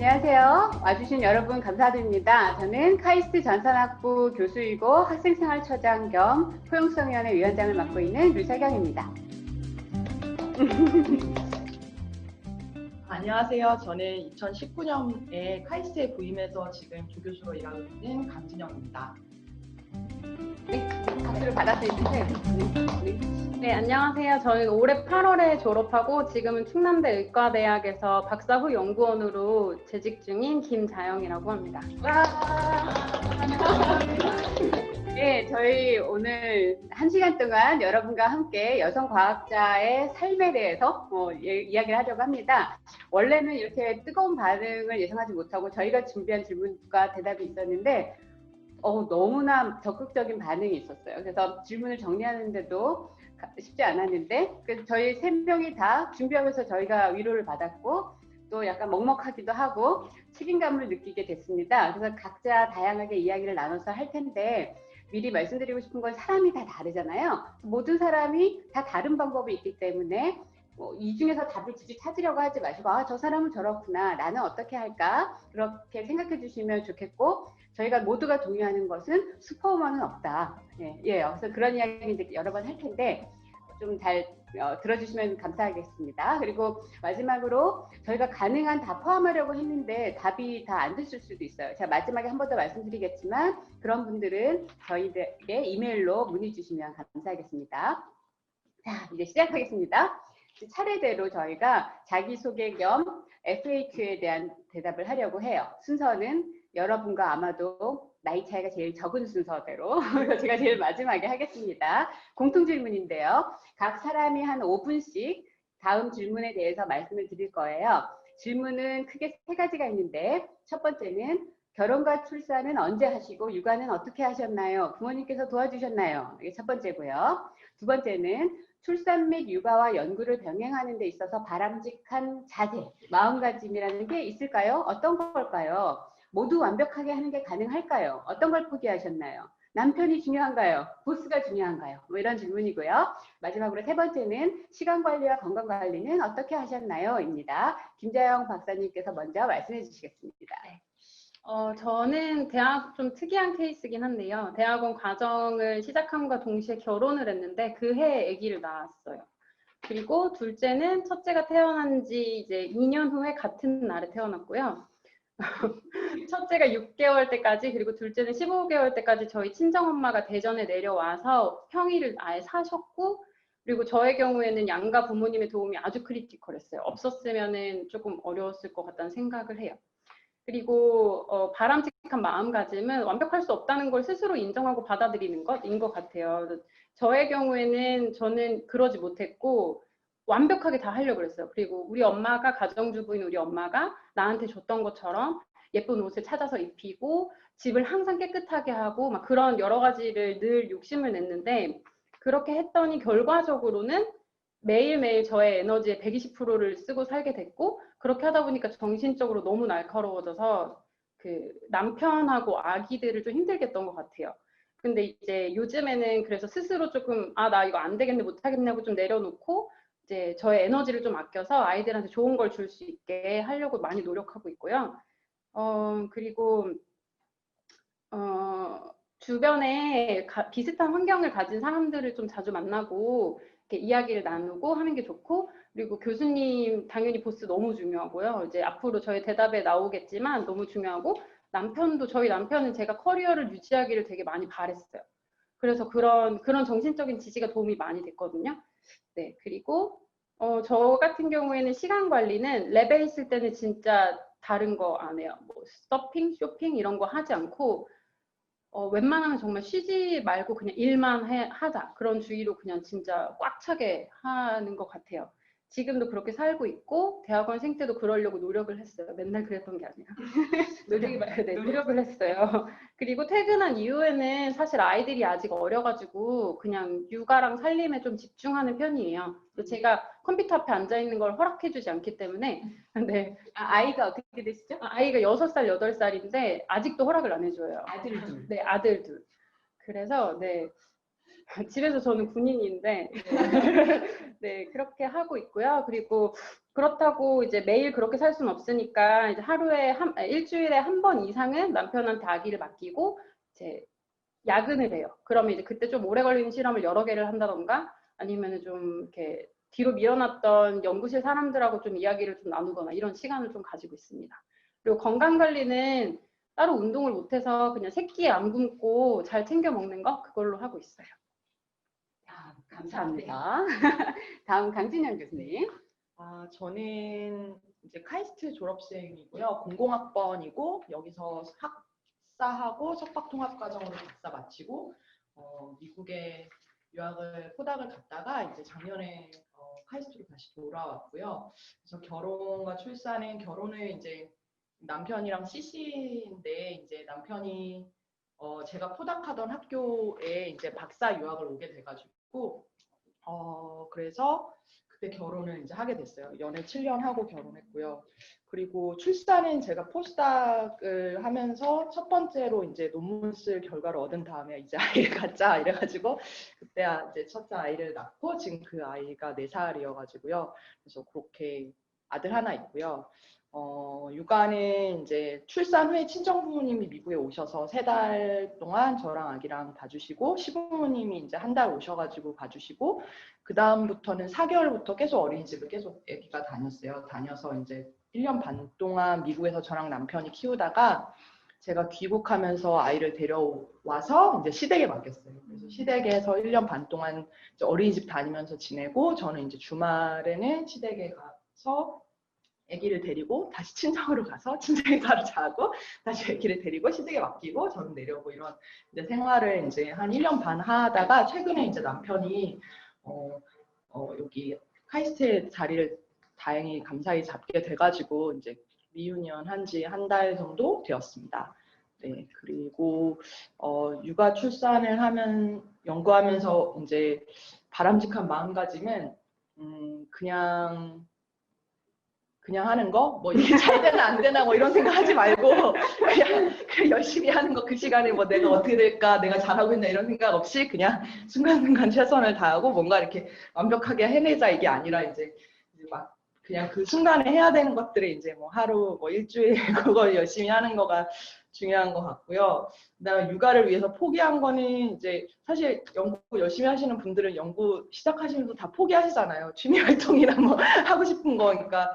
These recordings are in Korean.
안녕하세요. 와주신 여러분 감사드립니다. 저는 카이스트 전산학부 교수이고 학생생활처장 겸 포용성위원회 위원장을 맡고 있는 류세경입니다. 안녕하세요. 저는 2019년에 카이스트에 부임해서 지금 조교수로 일하고 있는 강진영입니다. 네, 박수를 받아서 해주세요. 네, 안녕하세요. 저는 올해 8월에 졸업하고 지금은 충남대 의과대학에서 박사 후 연구원으로 재직 중인 김자영이라고 합니다. 와! 네, 저희 오늘 1시간 동안 여러분과 함께 여성 과학자의 삶에 대해서 이야기를 하려고 합니다. 원래는 이렇게 뜨거운 반응을 예상하지 못하고 저희가 준비한 질문과 대답이 있었는데 너무나 적극적인 반응이 있었어요. 그래서 질문을 정리하는데도 쉽지 않았는데 저희 3명이 다 준비하면서 저희가 위로를 받았고 또 약간 먹먹하기도 하고 책임감을 느끼게 됐습니다. 그래서 각자 다양하게 이야기를 나눠서 할 텐데 미리 말씀드리고 싶은 건 사람이 다 다르잖아요. 모든 사람이 다 다른 방법이 있기 때문에 이 중에서 답을 굳이 찾으려고 하지 마시고 저 사람은 저렇구나, 나는 어떻게 할까, 그렇게 생각해 주시면 좋겠고, 저희가 모두가 동의하는 것은 슈퍼우먼은 없다. 그래서 그런 이야기 이제 여러 번 할 텐데 좀 잘 들어주시면 감사하겠습니다. 그리고 마지막으로 저희가 가능한 다 포함하려고 했는데 답이 다 안 됐을 수도 있어요. 제가 마지막에 한 번 더 말씀드리겠지만 그런 분들은 저희에게 이메일로 문의 주시면 감사하겠습니다. 자, 이제 시작하겠습니다. 차례대로 저희가 자기소개 겸 FAQ에 대한 대답을 하려고 해요. 순서는 여러분과 아마도 나이 차이가 제일 적은 순서대로 제가 제일 마지막에 하겠습니다. 공통 질문인데요. 각 사람이 한 5분씩 다음 질문에 대해서 말씀을 드릴 거예요. 질문은 크게 3가지가 있는데 첫 번째는 결혼과 출산은 언제 하시고 육아는 어떻게 하셨나요? 부모님께서 도와주셨나요? 이게 첫 번째고요. 두 번째는 출산 및 육아와 연구를 병행하는 데 있어서 바람직한 자세, 마음가짐이라는 게 있을까요? 어떤 걸까요? 모두 완벽하게 하는 게 가능할까요? 어떤 걸 포기하셨나요? 남편이 중요한가요? 보스가 중요한가요? 이런 질문이고요. 마지막으로 3번째는 시간 관리와 건강 관리는 어떻게 하셨나요? 입니다. 김자영 박사님께서 먼저 말씀해 주시겠습니다. 저는 대학 좀 특이한 케이스긴 한데요. 대학원 과정을 시작함과 동시에 결혼을 했는데 그 해에 아기를 낳았어요. 그리고 둘째는 첫째가 태어난 지 이제 2년 후에 같은 날에 태어났고요. 첫째가 6개월 때까지 그리고 둘째는 15개월 때까지 저희 친정엄마가 대전에 내려와서 평일을 아예 사셨고 그리고 저의 경우에는 양가 부모님의 도움이 아주 크리티컬했어요. 없었으면은 조금 어려웠을 것 같다는 생각을 해요. 그리고 바람직한 마음가짐은 완벽할 수 없다는 걸 스스로 인정하고 받아들이는 것인 것 같아요. 저의 경우에는 저는 그러지 못했고 완벽하게 다 하려고 그랬어요. 그리고 우리 엄마가 가정주부인 우리 엄마가 나한테 줬던 것처럼 예쁜 옷을 찾아서 입히고 집을 항상 깨끗하게 하고 막 그런 여러 가지를 늘 욕심을 냈는데 그렇게 했더니 결과적으로는 매일매일 저의 에너지의 120%를 쓰고 살게 됐고 그렇게 하다 보니까 정신적으로 너무 날카로워져서 그 남편하고 아기들을 좀 힘들게 했던 것 같아요. 근데 이제 요즘에는 그래서 스스로 조금 나 이거 안 되겠네 못 하겠냐고 좀 내려놓고 이제 저의 에너지를 좀 아껴서 아이들한테 좋은 걸 줄 수 있게 하려고 많이 노력하고 있고요. 그리고 주변에 비슷한 환경을 가진 사람들을 좀 자주 만나고 이렇게 이야기를 나누고 하는 게 좋고 그리고 교수님 당연히 보스 너무 중요하고요. 이제 앞으로 저희 대답에 나오겠지만 너무 중요하고 저희 남편은 제가 커리어를 유지하기를 되게 많이 바랬어요. 그래서 그런 정신적인 지지가 도움이 많이 됐거든요. 네, 그리고 저 같은 경우에는 시간 관리는 랩에 있을 때는 진짜 다른 거 안 해요. 뭐 서핑, 쇼핑 이런 거 하지 않고 웬만하면 정말 쉬지 말고 그냥 일만 하자 그런 주의로 그냥 진짜 꽉 차게 하는 것 같아요. 지금도 그렇게 살고 있고 대학원생 때도 그러려고 노력을 했어요. 맨날 그랬던 게 아니라 노력을 했어요. 그리고 퇴근한 이후에는 사실 아이들이 아직 어려가지고 그냥 육아랑 살림에 좀 집중하는 편이에요. 제가 컴퓨터 앞에 앉아있는 걸 허락해주지 않기 때문에 네. 아이가 어떻게 되시죠? 아이가 6살, 8살인데 아직도 허락을 안 해줘요. 아들 둘. 네, 아들 둘. 그래서 네. 집에서 저는 군인인데 네, 그렇게 하고 있고요. 그리고 그렇다고 이제 매일 그렇게 살 수는 없으니까 이제 일주일에 한 번 이상은 남편한테 아기를 맡기고 이제 야근을 해요. 그러면 이제 그때 좀 오래 걸리는 실험을 여러 개를 한다던가 아니면은 좀 이렇게 뒤로 밀어놨던 연구실 사람들하고 좀 이야기를 좀 나누거나 이런 시간을 좀 가지고 있습니다. 그리고 건강 관리는 따로 운동을 못해서 그냥 새끼 안 굶고 잘 챙겨 먹는 거 그걸로 하고 있어요. 감사합니다. 다음 강진영 교수님. 저는 이제 카이스트 졸업생이고요. 공공학번이고 여기서 학사하고 석박통합과정으로 박사 마치고 미국에 유학을 포닥을 갔다가 이제 작년에 카이스트로 다시 돌아왔고요. 그래서 결혼과 출산은 결혼을 이제 남편이랑 CC인데 이제 남편이 제가 포닥하던 학교에 이제 박사 유학을 오게 돼가지고 그래서 그때 결혼을 이제 하게 됐어요. 연애 7년 하고 결혼했고요. 그리고 출산은 제가 포스닥을 하면서 첫 번째로 이제 논문 쓸 결과를 얻은 다음에 이제 아이를 갖자 이래가지고 그때 이제 첫째 아이를 낳고 지금 그 아이가 4살이어가지고요. 그래서 그렇게 아들 하나 있고요. 육아는 이제 출산 후에 친정부모님이 미국에 오셔서 3달 동안 저랑 아기랑 봐주시고 시부모님이 이제 한 달 오셔가지고 봐주시고 그 다음부터는 4개월부터 계속 어린이집을 계속 아기가 다녔어요. 다녀서 이제 1년 반 동안 미국에서 저랑 남편이 키우다가 제가 귀국하면서 아이를 데려와서 이제 시댁에 맡겼어요. 그래서 시댁에서 1년 반 동안 이제 어린이집 다니면서 지내고 저는 이제 주말에는 시댁에 가서 아기를 데리고 다시 친정으로 가서 친정에 가서 자고 다시 아기를 데리고 시댁에 맡기고 저는 내려오고 이런 이제 생활을 이제 한 1년 반 하다가 최근에 이제 남편이 여기 카이스트의 자리를 다행히 감사히 잡게 돼가지고 이제 미유년 한지 한 달 정도 되었습니다. 네, 그리고 육아 출산을 연구하면서 이제 바람직한 마음가짐은 그냥 하는 거? 뭐 이게 잘 되나 안 되나 뭐 이런 생각 하지 말고 그냥 열심히 하는 거 그 시간에 뭐 내가 어떻게 될까 내가 잘하고 있나 이런 생각 없이 그냥 순간순간 최선을 다하고 뭔가 이렇게 완벽하게 해내자 이게 아니라 이제 막 그냥 그 순간에 해야 되는 것들을 이제 뭐 하루 뭐 일주일 그걸 열심히 하는 거가 중요한 것 같고요. 그다음에 육아를 위해서 포기한 거는 이제 사실 연구 열심히 하시는 분들은 연구 시작하시면서 다 포기하시잖아요. 취미 활동이나 뭐 하고 싶은 거니까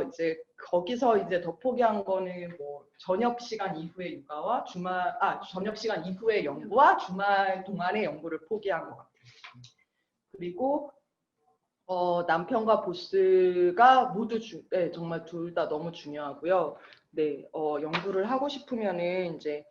이제 거기서 이제 더 포기한 거는 뭐 저녁 시간 이후의 육아와 저녁 시간 이후의 연구와 주말 동안의 연구를 포기한 것 같아요. 그리고 남편과 보스가 모두 네, 정말 둘 다 너무 중요하고요. 네, 연구를 하고 싶으면은 이제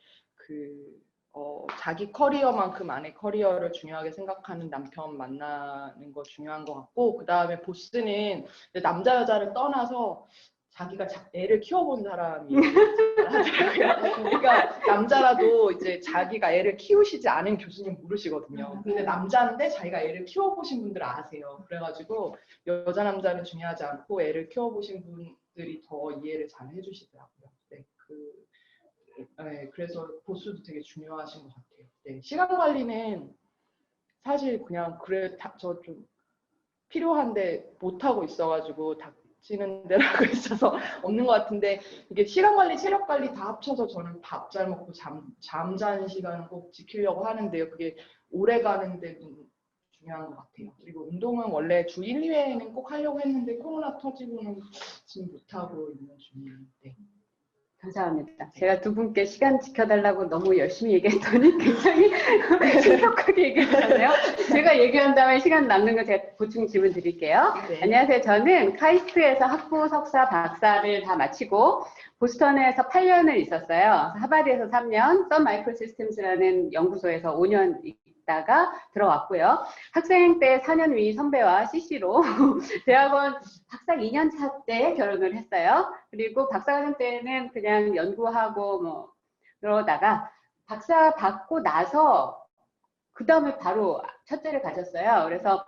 자기 커리어만큼 안에 커리어를 중요하게 생각하는 남편 만나는 거 중요한 것 같고, 그 다음에 보스는 남자 여자를 떠나서 자기가 애를 키워본 사람이 하더라고요. 그러니까 남자라도 이제 자기가 애를 키우시지 않은 교수님 모르시거든요. 근데 남자인데 자기가 애를 키워보신 분들은 아세요. 그래가지고 여자 남자는 중요하지 않고 애를 키워보신 분들이 더 이해를 잘 해주시더라고요. 네, 그래서 보수도 되게 중요하신 것 같아요. 네, 시간 관리는 사실 그냥 저 좀 필요한데 못 하고 있어가지고 닥치는 대로 하고 있어서 없는 것 같은데 이게 시간 관리, 체력 관리 다 합쳐서 저는 밥 잘 먹고 잠자는 시간을 꼭 지키려고 하는데요. 그게 오래 가는데 중요한 것 같아요. 그리고 운동은 원래 주 1, 2회는 꼭 하려고 했는데 코로나 터지고는 지금 못 하고 있는 중이에요. 네. 감사합니다. 제가 두 분께 시간 지켜달라고 너무 열심히 얘기했더니 굉장히 신속하게 얘기했잖아요. 제가 얘기한 다음에 시간 남는 거 제가 보충 질문 드릴게요. 네. 안녕하세요. 저는 카이스트에서 학부, 석사, 박사를 다 마치고 보스턴에서 8년을 있었어요. 하버드에서 3년, 썬 마이크로 시스템스라는 연구소에서 5년 있다가 들어왔고요. 학생 때 4년 위 선배와 CC로 대학원 박사 2년 차 때 결혼을 했어요. 그리고 박사과정 때는 그냥 연구하고 뭐 그러다가 박사 받고 나서 그 다음에 바로 첫째를 가졌어요. 그래서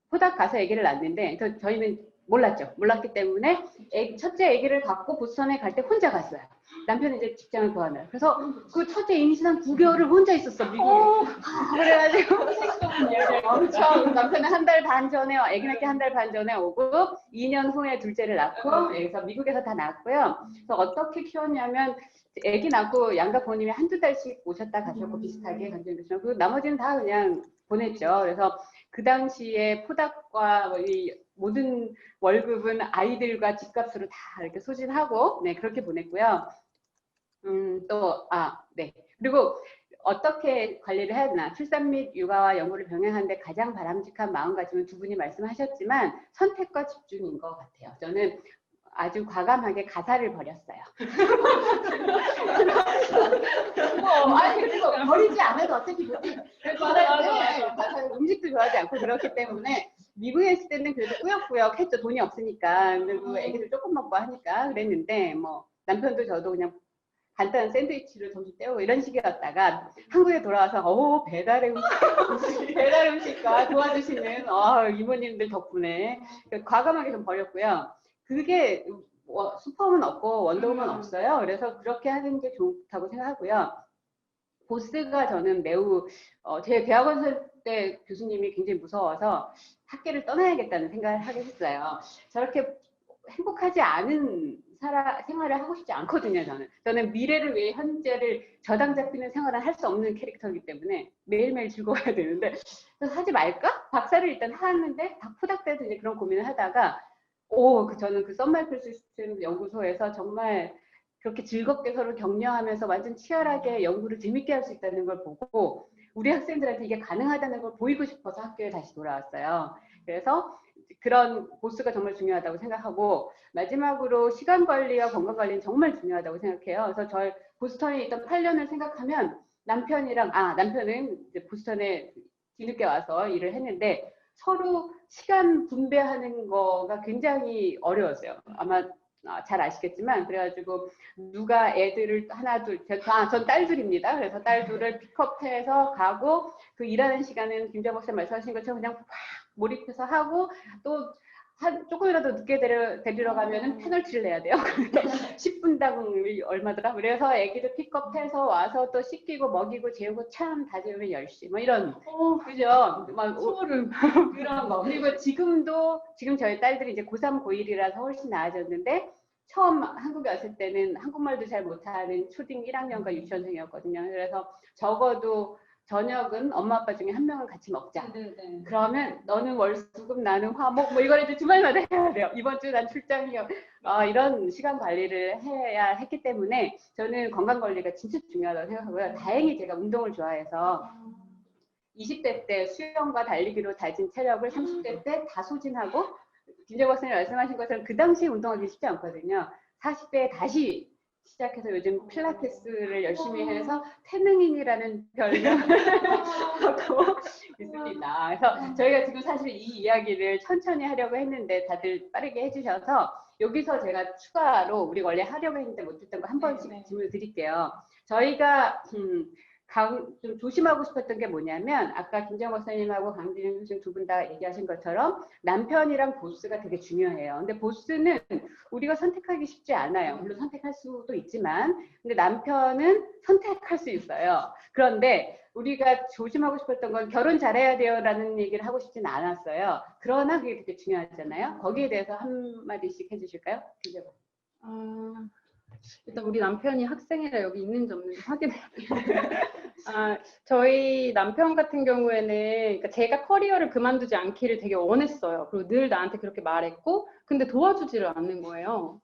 포닥 가서 아기를 낳았는데 저희는 몰랐죠. 몰랐기 때문에 첫째 아기를 갖고 보스턴에 갈 때 혼자 갔어요. 남편이 이제 직장을 구하느라. 그래서 그 첫째 임신한 9개월을 혼자 있었어, 미국에. 그래가지고 엄청 남편은 한 달 반 전에 아기 낳기 한 달 반 전에 오고 2년 후에 둘째를 낳고 그래서 미국에서 다 낳았고요. 그래서 어떻게 키웠냐면 아기 낳고 양가 부모님이 한두 달씩 오셨다 가셨고 비슷하게 간절교수님 그리고 나머지는 다 그냥 보냈죠. 그래서 그 당시에 포닥과 이 모든 월급은 아이들과 집값으로 다 이렇게 소진하고 네 그렇게 보냈고요. 네. 그리고 어떻게 관리를 해야 되나 출산 및 육아와 연구를 병행하는데 가장 바람직한 마음가짐은 두 분이 말씀하셨지만 선택과 집중인 것 같아요. 저는 아주 과감하게 가사를 버렸어요. 아니 그리고 버리지 않아도 어차피 맞아요. 음식도 좋아하지 않고 그렇기 때문에 미국에 있을 때는 그래도 꾸역꾸역 했죠. 돈이 없으니까. 그리고 애기들 조금 먹고 하니까 그랬는데 뭐 남편도 저도 그냥 간단한 샌드위치를 점심 때우고 이런 식이었다가 한국에 돌아와서 배달 음식과 도와주시는 이모님들 덕분에 과감하게 좀 버렸고요. 그게 슈퍼우먼 없고 원더우먼 없어요. 그래서 그렇게 하는 게 좋다고 생각하고요. 보스가 저는 매우 제 대학원 때 교수님이 굉장히 무서워서 학교를 떠나야겠다는 생각을 하게 했어요. 저렇게 행복하지 않은 생활을 하고 싶지 않거든요. 저는 미래를 위해 현재를 저당 잡히는 생활을 할 수 없는 캐릭터이기 때문에 매일매일 즐거워야 되는데 그래서 하지 말까? 박사를 일단 하는데 포닥 때도 이제 그런 고민을 하다가 저는 그 썬마이클 시스템 연구소에서 정말 그렇게 즐겁게 서로 격려하면서 완전 치열하게 연구를 재밌게 할 수 있다는 걸 보고 우리 학생들한테 이게 가능하다는 걸 보이고 싶어서 학교에 다시 돌아왔어요. 그래서 그런 보스가 정말 중요하다고 생각하고 마지막으로 시간 관리와 건강 관리는 정말 중요하다고 생각해요. 그래서 저희 보스턴에 있던 8년을 생각하면 남편은 이제 보스턴에 뒤늦게 와서 일을 했는데 서로 시간 분배하는 거가 굉장히 어려웠어요. 아마 잘 아시겠지만 그래가지고 누가 애들을 하나 전 딸둘입니다. 그래서 딸둘을 픽업해서 가고 그 일하는 시간은 김정 박사 말씀하신 것처럼 그냥 확 몰입해서 하고 또 조금이라도 늦게 데리러 가면은 페널티를 내야 돼요. 10분당 얼마더라? 그래서 애기들 픽업해서 와서 또 씻기고 먹이고 재우고 참 다 재우면 10시 뭐 이런 그죠? 막 소름 그런 거. 그리고 지금 저희 딸들이 이제 고3, 고1이라서 훨씬 나아졌는데 처음 한국에 왔을 때는 한국말도 잘 못하는 초딩 1학년과 유치원생이었거든요. 그래서 적어도 저녁은 엄마 아빠 중에 한 명은 같이 먹자. 네네. 그러면 너는 월수금 나는 화목 뭐 이걸 이제 주말마다 해야 돼요. 이번 주 난 출장이요. 이런 시간 관리를 해야 했기 때문에 저는 건강 관리가 진짜 중요하다고 생각하고요. 다행히 제가 운동을 좋아해서 20대 때 수영과 달리기로 다진 체력을 30대 때 다 소진하고 김재 박사님 말씀하신 것처럼 그 당시에 운동하기 쉽지 않거든요. 40대에 다시 시작해서 요즘 필라테스를 열심히 해서 태능인이라는 별명을 갖고 있습니다. 그래서 저희가 지금 사실 이 이야기를 천천히 하려고 했는데 다들 빠르게 해주셔서 여기서 제가 추가로 우리 원래 하려고 했는데 못했던 거 한 번씩 질문을 드릴게요. 저희가 좀 조심하고 싶었던 게 뭐냐면 아까 김정 박사님하고 강진영 교수님 두 분 다 얘기하신 것처럼 남편이랑 보스가 되게 중요해요. 근데 보스는 우리가 선택하기 쉽지 않아요. 물론 선택할 수도 있지만 근데 남편은 선택할 수 있어요. 그런데 우리가 조심하고 싶었던 건 결혼 잘해야 돼요 라는 얘기를 하고 싶지는 않았어요. 그러나 그게 되게 중요하잖아요. 거기에 대해서 한마디씩 해주실까요? 김정 박사님. 일단 우리 남편이 학생이라 여기 있는지 없는지 확인해야 돼요. 저희 남편 같은 경우에는 그러니까 제가 커리어를 그만두지 않기를 되게 원했어요. 그리고 늘 나한테 그렇게 말했고 근데 도와주지를 않는 거예요.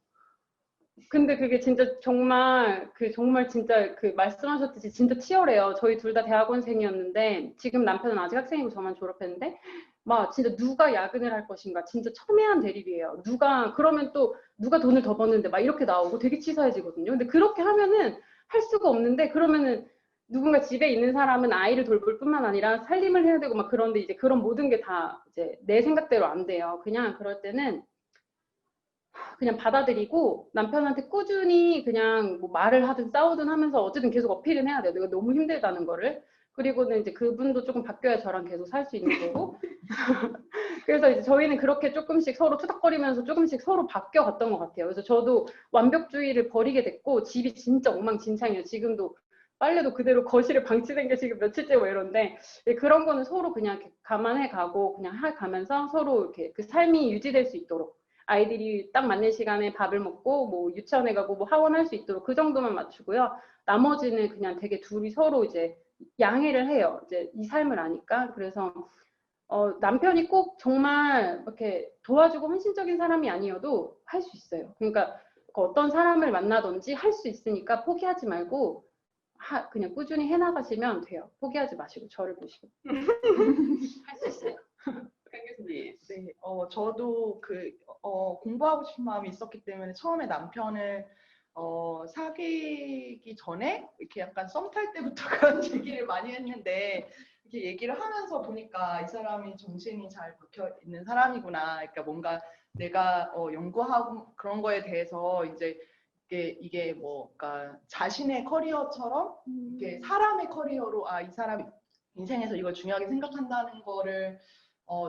근데 그게 진짜 정말 진짜 말씀하셨듯이 진짜 치열해요. 저희 둘 다 대학원생이었는데 지금 남편은 아직 학생이고 저만 졸업했는데 막 진짜 누가 야근을 할 것인가 진짜 첨예한 대립이에요. 그러면 또 누가 돈을 더 버는데 막 이렇게 나오고 되게 치사해지거든요. 근데 그렇게 하면은 할 수가 없는데 그러면은 누군가 집에 있는 사람은 아이를 돌볼 뿐만 아니라 살림을 해야 되고 막 그런데 이제 그런 모든 게 다 이제 내 생각대로 안 돼요. 그냥 그럴 때는 그냥 받아들이고 남편한테 꾸준히 그냥 뭐 말을 하든 싸우든 하면서 어쨌든 계속 어필은 해야 돼요. 내가 너무 힘들다는 거를. 그리고는 이제 그분도 조금 바뀌어야 저랑 계속 살 수 있는 거고. 그래서 이제 저희는 그렇게 조금씩 서로 투닥거리면서 조금씩 서로 바뀌어 갔던 것 같아요. 그래서 저도 완벽주의를 버리게 됐고, 집이 진짜 엉망진창이에요. 지금도 빨래도 그대로 거실에 방치된 게 지금 며칠째 뭐 이런데, 그런 거는 서로 그냥 이렇게 감안해 가고 그냥 가면서 서로 이렇게 그 삶이 유지될 수 있도록, 아이들이 딱 맞는 시간에 밥을 먹고 뭐 유치원에 가고 뭐 하원할 수 있도록 그 정도만 맞추고요. 나머지는 그냥 되게 둘이 서로 이제 양해를 해요. 이제 이 삶을 아니까. 그래서 남편이 꼭 정말 이렇게 도와주고 헌신적인 사람이 아니어도 할 수 있어요. 그러니까 어떤 사람을 만나든지 할 수 있으니까 포기하지 말고 그냥 꾸준히 해나가시면 돼요. 포기하지 마시고 저를 보시고. 할 수 있어요. 교수님. 네, 저도 공부하고 싶은 마음이 있었기 때문에 처음에 남편을 사귀기 전에 이렇게 약간 썸 탈 때부터 그런 얘기를 많이 했는데, 이렇게 얘기를 하면서 보니까 이 사람이 정신이 잘 박혀 있는 사람이구나. 그러니까 뭔가 내가 연구하고 그런 거에 대해서 이제 이게 뭐, 그러니까 자신의 커리어처럼 이게 사람의 커리어로 이 사람이 인생에서 이걸 중요하게 생각한다는 거를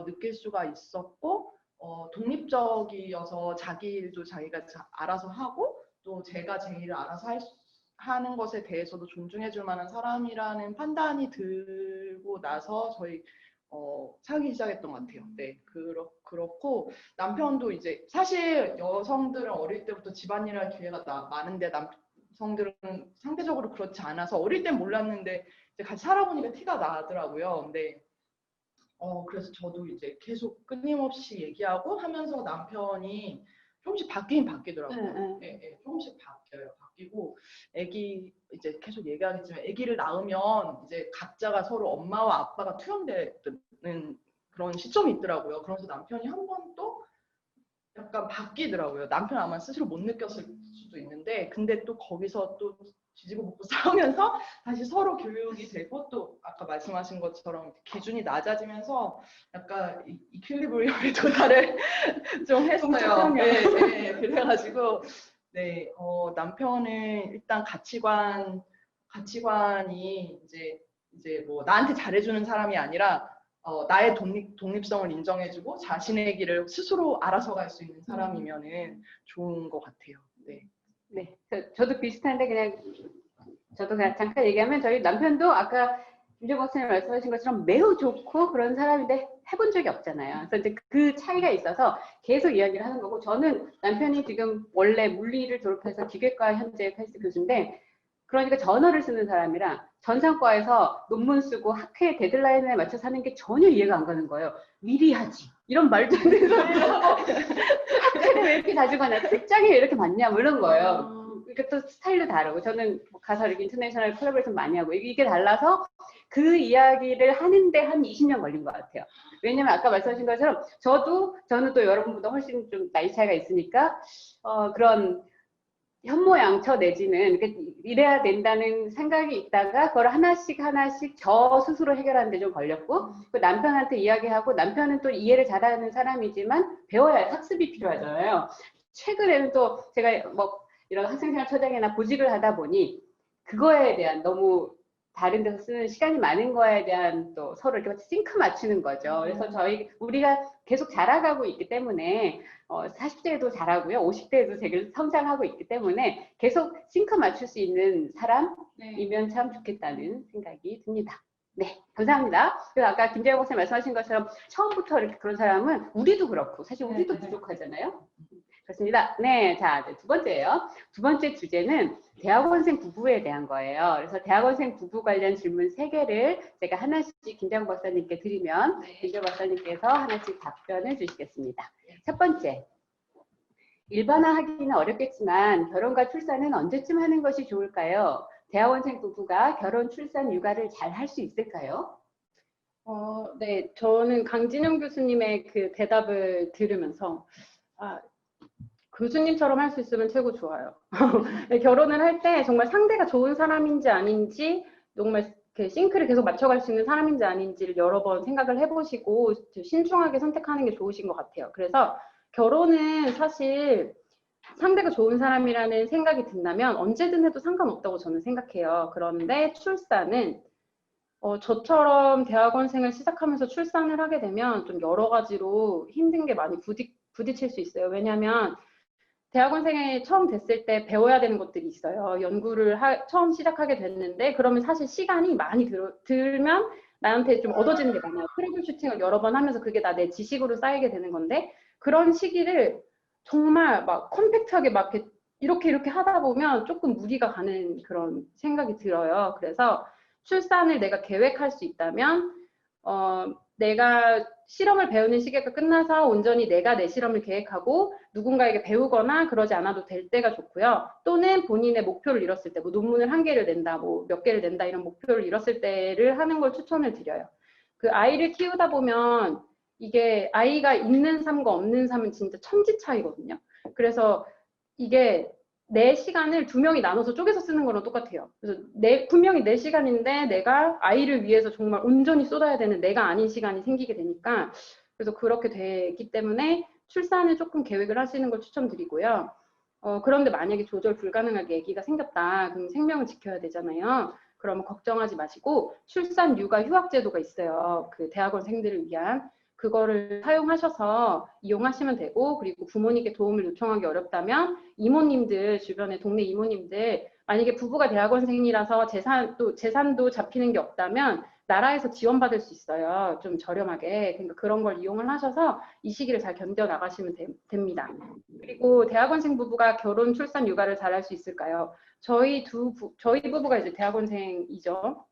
느낄 수가 있었고, 독립적이어서 자기 일도 자기가 알아서 하고, 또 제가 제 일을 알아서 하는 것에 대해서도 존중해 줄 만한 사람이라는 판단이 들고 나서 저희 사귀기 시작했던 것 같아요. 네, 그렇고 남편도 이제 사실 여성들은 어릴 때부터 집안일 할 기회가 많은데 남성들은 상대적으로 그렇지 않아서 어릴 땐 몰랐는데 이제 같이 살아보니까 티가 나더라고요. 근데 그래서 저도 이제 계속 끊임없이 얘기하고 하면서 남편이 조금씩 바뀌긴 바뀌더라고요. 예, 조금씩 바뀌고, 애기 이제 계속 얘기하겠지만 애기를 낳으면 이제 각자가 서로 엄마와 아빠가 투영되는 그런 시점이 있더라고요. 그래서 남편이 한 번 또 약간 바뀌더라고요. 남편 아마 스스로 못 느꼈을 수도 있는데, 근데 또 거기서 또 뒤지고 볶고 싸우면서 다시 서로 교육이 되고, 또 아까 말씀하신 것처럼 기준이 낮아지면서 약간 이퀄리브리엄의 도달을 좀 했어요. 네, 그래가지고 네, 남편은 일단 가치관이 이제 뭐 나한테 잘해주는 사람이 아니라 나의 독립성을 인정해주고 자신의 길을 스스로 알아서 갈 수 있는 사람이면은 좋은 것 같아요. 네. 네, 저도 비슷한데 저도 그냥 잠깐 얘기하면 저희 남편도 아까 김재 박사님 말씀하신 것처럼 매우 좋고 그런 사람인데 해본 적이 없잖아요. 그래서 이제 그 차이가 있어서 계속 이야기를 하는 거고, 저는 남편이 지금 원래 물리를 졸업해서 기계과 현재 패스 교수인데, 그러니까 전어를 쓰는 사람이라 전산과에서 논문 쓰고 학회 데드라인에 맞춰서 하는 게 전혀 이해가 안 가는 거예요. 미리 하지. 이런 말도 안 되는 소리를 하고 학회를 왜 이렇게 자주 가냐, 특장이 왜 이렇게 많냐, 뭐 이런 거예요. 그러니까 또 스타일도 다르고, 저는 가서 이렇게 인터내셔널 콜라보레이션 많이 하고 이게 달라서 그 이야기를 하는데 한 20년 걸린 것 같아요. 왜냐면 아까 말씀하신 것처럼 저는 또 여러분보다 훨씬 좀 나이 차이가 있으니까 그런 현모양처 내지는 이래야 된다는 생각이 있다가 그걸 하나씩 저 스스로 해결하는 데 좀 걸렸고, 그 남편한테 이야기하고, 남편은 또 이해를 잘하는 사람이지만 배워야 학습이 필요하잖아요. 최근에는 또 제가 뭐 이런 학생생활처장이나 보직을 하다 보니 그거에 대한 너무 다른 데서 쓰는 시간이 많은 거에 대한 또 서로 이렇게 싱크 맞추는 거죠. 그래서 우리가 계속 자라가고 있기 때문에 40대에도 자라고요, 50대에도 되게 성장하고 있기 때문에 계속 싱크 맞출 수 있는 사람이면 참 좋겠다는 생각이 듭니다. 네, 감사합니다. 그래서 아까 김재영 박사님 말씀하신 것처럼 처음부터 이렇게 그런 사람은 우리도 그렇고 사실 우리도 부족하잖아요. 그렇습니다. 네, 자, 두 번째예요. 두 번째 주제는 대학원생 부부에 대한 거예요. 그래서 대학원생 부부 관련 질문 3개를 제가 하나씩 김재영 박사님께 드리면 김재영 박사님께서 하나씩 답변을 주시겠습니다. 첫 번째, 일반화하기는 어렵겠지만 결혼과 출산은 언제쯤 하는 것이 좋을까요? 대학원생 부부가 결혼, 출산, 육아를 잘 할 수 있을까요? 네, 저는 강진영 교수님의 그 대답을 들으면서 교수님처럼 할 수 있으면 최고 좋아요. 결혼을 할 때 정말 상대가 좋은 사람인지 아닌지, 정말 싱크를 계속 맞춰갈 수 있는 사람인지 아닌지를 여러 번 생각을 해보시고 신중하게 선택하는 게 좋으신 것 같아요. 그래서 결혼은 사실 상대가 좋은 사람이라는 생각이 든다면 언제든 해도 상관없다고 저는 생각해요. 그런데 출산은 저처럼 대학원생을 시작하면서 출산을 하게 되면 좀 여러 가지로 힘든 게 많이 부딪힐 수 있어요. 왜냐하면 대학원생이 처음 됐을 때 배워야 되는 것들이 있어요. 연구를 처음 시작하게 됐는데 그러면 사실 시간이 많이 들면 나한테 좀 얻어지는 게 많아요. 트러블 슈팅을 여러 번 하면서 그게 다 내 지식으로 쌓이게 되는 건데 그런 시기를 정말 막 컴팩트하게 막 이렇게 하다 보면 조금 무리가 가는 그런 생각이 들어요. 그래서 출산을 내가 계획할 수 있다면 내가 실험을 배우는 시기가 끝나서 온전히 내가 내 실험을 계획하고 누군가에게 배우거나 그러지 않아도 될 때가 좋고요. 또는 본인의 목표를 이뤘을 때, 뭐 논문을 1개를 낸다, 뭐 몇 개를 낸다 이런 목표를 이뤘을 때를 하는 걸 추천을 드려요. 그 아이를 키우다 보면 이게 아이가 있는 삶과 없는 삶은 진짜 천지 차이거든요. 그래서 이게 내 시간을 2명이 나눠서 쪼개서 쓰는 거랑 똑같아요. 그래서 분명히 내 시간인데 내가 아이를 위해서 정말 온전히 쏟아야 되는 내가 아닌 시간이 생기게 되니까 그래서 그렇게 되기 때문에 출산을 조금 계획을 하시는 걸 추천드리고요. 그런데 만약에 조절 불가능하게 아기가 생겼다. 그럼 생명을 지켜야 되잖아요. 그러면 걱정하지 마시고 출산 육아 휴학 제도가 있어요. 그 대학원생들을 위한. 그거를 사용하셔서 이용하시면 되고 그리고 부모님께 도움을 요청하기 어렵다면 이모님들 주변에 동네 이모님들 만약에 부부가 대학원생이라서 재산도 잡히는 게 없다면 나라에서 지원받을 수 있어요. 좀 저렴하게. 그러니까 그런 걸 이용을 하셔서 이 시기를 잘 견뎌 나가시면 됩니다. 그리고 대학원생 부부가 결혼, 출산, 육아를 잘할 수 있을까요? 저희 부부가 이제 대학원생이죠.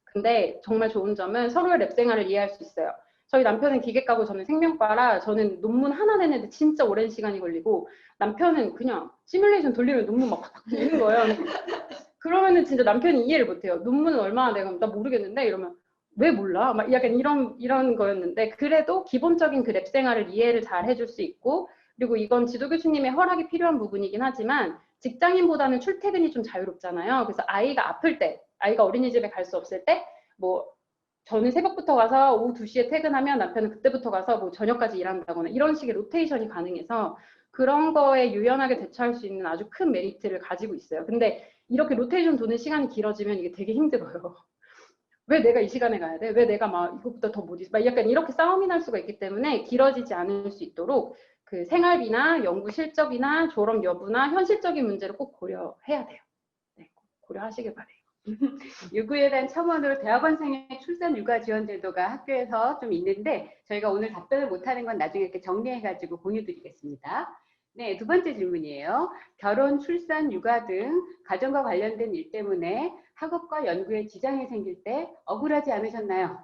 근데 정말 좋은 점은 서로의 랩 생활을 이해할 수 있어요. 저희 남편은 기계과고 저는 생명과라 저는 논문 하나 내는데 진짜 오랜 시간이 걸리고 남편은 그냥 시뮬레이션 돌리면 논문 막 팍팍 되는 거예요. 그러면은 진짜 남편이 이해를 못해요. 논문은 얼마나 내가 나 모르겠는데 이러면 왜 몰라? 막 약간 이런 거였는데 그래도 기본적인 그 랩 생활을 이해를 잘 해줄 수 있고 그리고 이건 지도 교수님의 허락이 필요한 부분이긴 하지만 직장인보다는 출퇴근이 좀 자유롭잖아요. 그래서 아이가 아플 때, 아이가 어린이집에 갈 수 없을 때 뭐 저는 새벽부터 가서 오후 2시에 퇴근하면 남편은 그때부터 가서 뭐 저녁까지 일한다거나 이런 식의 로테이션이 가능해서 그런 거에 유연하게 대처할 수 있는 아주 큰 메리트를 가지고 있어요. 근데 이렇게 로테이션 도는 시간이 길어지면 이게 되게 힘들어요. 왜 내가 이 시간에 가야 돼? 왜 내가 막 이것보다 더 못해? 막 약간 이렇게 싸움이 날 수가 있기 때문에 길어지지 않을 수 있도록 그 생활비나 연구 실적이나 졸업 여부나 현실적인 문제를 꼭 고려해야 돼요. 네, 고려하시길 바래요. 유구에 대한 첨언으로 대학원생의 출산 육아 지원 제도가 학교에서 좀 있는데 저희가 오늘 답변을 못하는 건 나중에 이렇게 정리해가지고 공유드리겠습니다. 네, 2번째 질문이에요. 결혼, 출산, 육아 등 가정과 관련된 일 때문에 학업과 연구에 지장이 생길 때 억울하지 않으셨나요?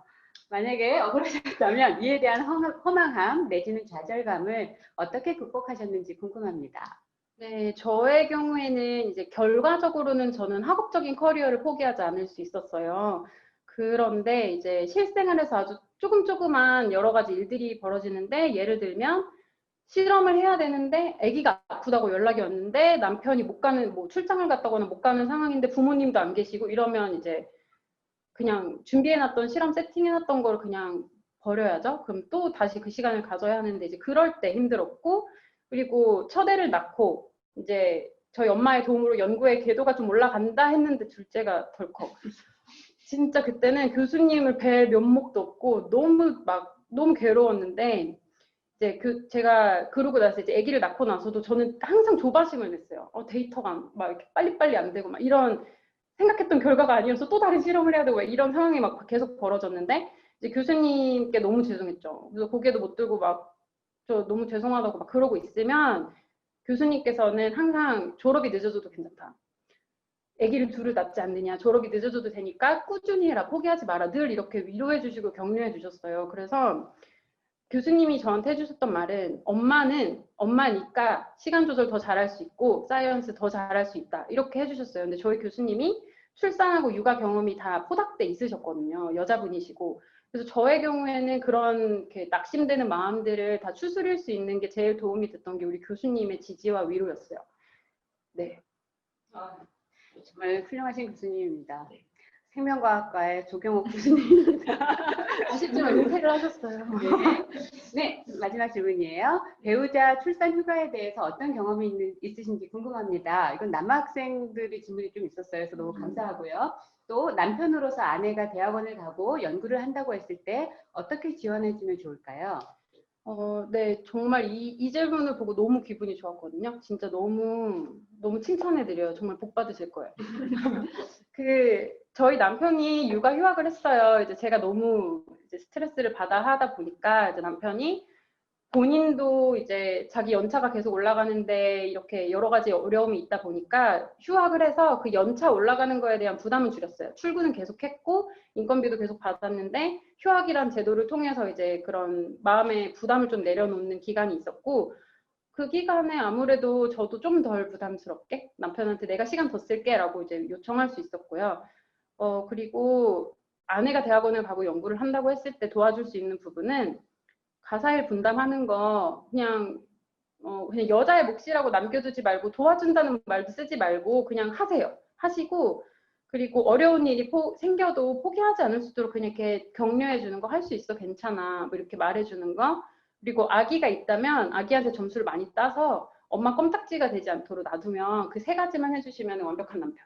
만약에 억울하셨다면 이에 대한 허망함 내지는 좌절감을 어떻게 극복하셨는지 궁금합니다. 네, 저의 경우에는 이제 결과적으로는 저는 학업적인 커리어를 포기하지 않을 수 있었어요. 그런데 이제 실생활에서 아주 조금조그만 여러 가지 일들이 벌어지는데 예를 들면 실험을 해야 되는데 아기가 아프다고 연락이 왔는데 남편이 못 가는 뭐 출장을 갔다거나 못 가는 상황인데 부모님도 안 계시고 이러면 이제 그냥 준비해놨던 실험 세팅해놨던 걸 그냥 버려야죠. 그럼 또 다시 그 시간을 가져야 하는데 이제 그럴 때 힘들었고 그리고 첫 애를 낳고 이제 저희 엄마의 도움으로 연구의 궤도가 좀 올라간다 했는데 둘째가 덜컥 진짜 그때는 교수님을 뵐 면목도 없고 너무 괴로웠는데 이제 제가 그러고 나서 이제 아기를 낳고 나서도 저는 항상 조바심을 냈어요. 데이터가 막 이렇게 빨리빨리 안 되고 막 이런 생각했던 결과가 아니어서 또 다른 실험을 해야 되고 이런 상황이 막 계속 벌어졌는데 이제 교수님께 너무 죄송했죠. 그래서 고개도 못 들고 막 저 너무 죄송하다고 막 그러고 있으면 교수님께서는 항상 졸업이 늦어져도 괜찮다. 아기를 둘을 낳지 않느냐. 졸업이 늦어져도 되니까 꾸준히 해라. 포기하지 마라. 늘 이렇게 위로해 주시고 격려해 주셨어요. 그래서 교수님이 저한테 해주셨던 말은 엄마는 엄마니까 시간 조절 더 잘할 수 있고 사이언스 더 잘할 수 있다. 이렇게 해주셨어요. 근데 저희 교수님이 출산하고 육아 경험이 다 포닥돼 있으셨거든요. 여자분이시고. 그래서 저의 경우에는 그런 이렇게 낙심되는 마음들을 다 추스릴 수 있는 게 제일 도움이 됐던 게 우리 교수님의 지지와 위로였어요. 네. 정말 훌륭하신 교수님입니다. 네. 생명과학과의 조경옥 교수님입니다. 아쉽지만 은퇴를 하셨어요. 네, 마지막 질문이에요. 배우자 출산 휴가에 대해서 어떤 경험이 있으신지 궁금합니다. 이건 남학생들이 질문이 좀 있었어요. 그래서 너무 감사하고요. 또 남편으로서 아내가 대학원을 가고 연구를 한다고 했을 때 어떻게 지원해주면 좋을까요? 네, 정말 이 질문을 보고 너무 기분이 좋았거든요. 진짜 너무 칭찬해드려요. 정말 복 받으실 거예요. 저희 남편이 육아 휴학을 했어요. 이제 제가 너무 이제 스트레스를 받아 하다 보니까 이제 남편이 본인도 이제 자기 연차가 계속 올라가는데 이렇게 여러 가지 어려움이 있다 보니까 휴학을 해서 그 연차 올라가는 거에 대한 부담을 줄였어요. 출근은 계속 했고 인건비도 계속 받았는데 휴학이란 제도를 통해서 이제 그런 마음의 부담을 좀 내려놓는 기간이 있었고 그 기간에 아무래도 저도 좀 덜 부담스럽게 남편한테 내가 시간 더 쓸게 라고 이제 요청할 수 있었고요. 그리고 아내가 대학원을 가고 연구를 한다고 했을 때 도와줄 수 있는 부분은 가사일 분담하는 거 그냥 여자의 몫이라고 남겨두지 말고 도와준다는 말도 쓰지 말고 그냥 하세요. 하시고 그리고 어려운 일이 생겨도 포기하지 않을 수 있도록 그냥 이렇게 격려해 주는 거 할 수 있어 괜찮아 뭐 이렇게 말해 주는 거 그리고 아기가 있다면 아기한테 점수를 많이 따서 엄마 껌딱지가 되지 않도록 놔두면 그 세 가지만 해주시면 완벽한 남편.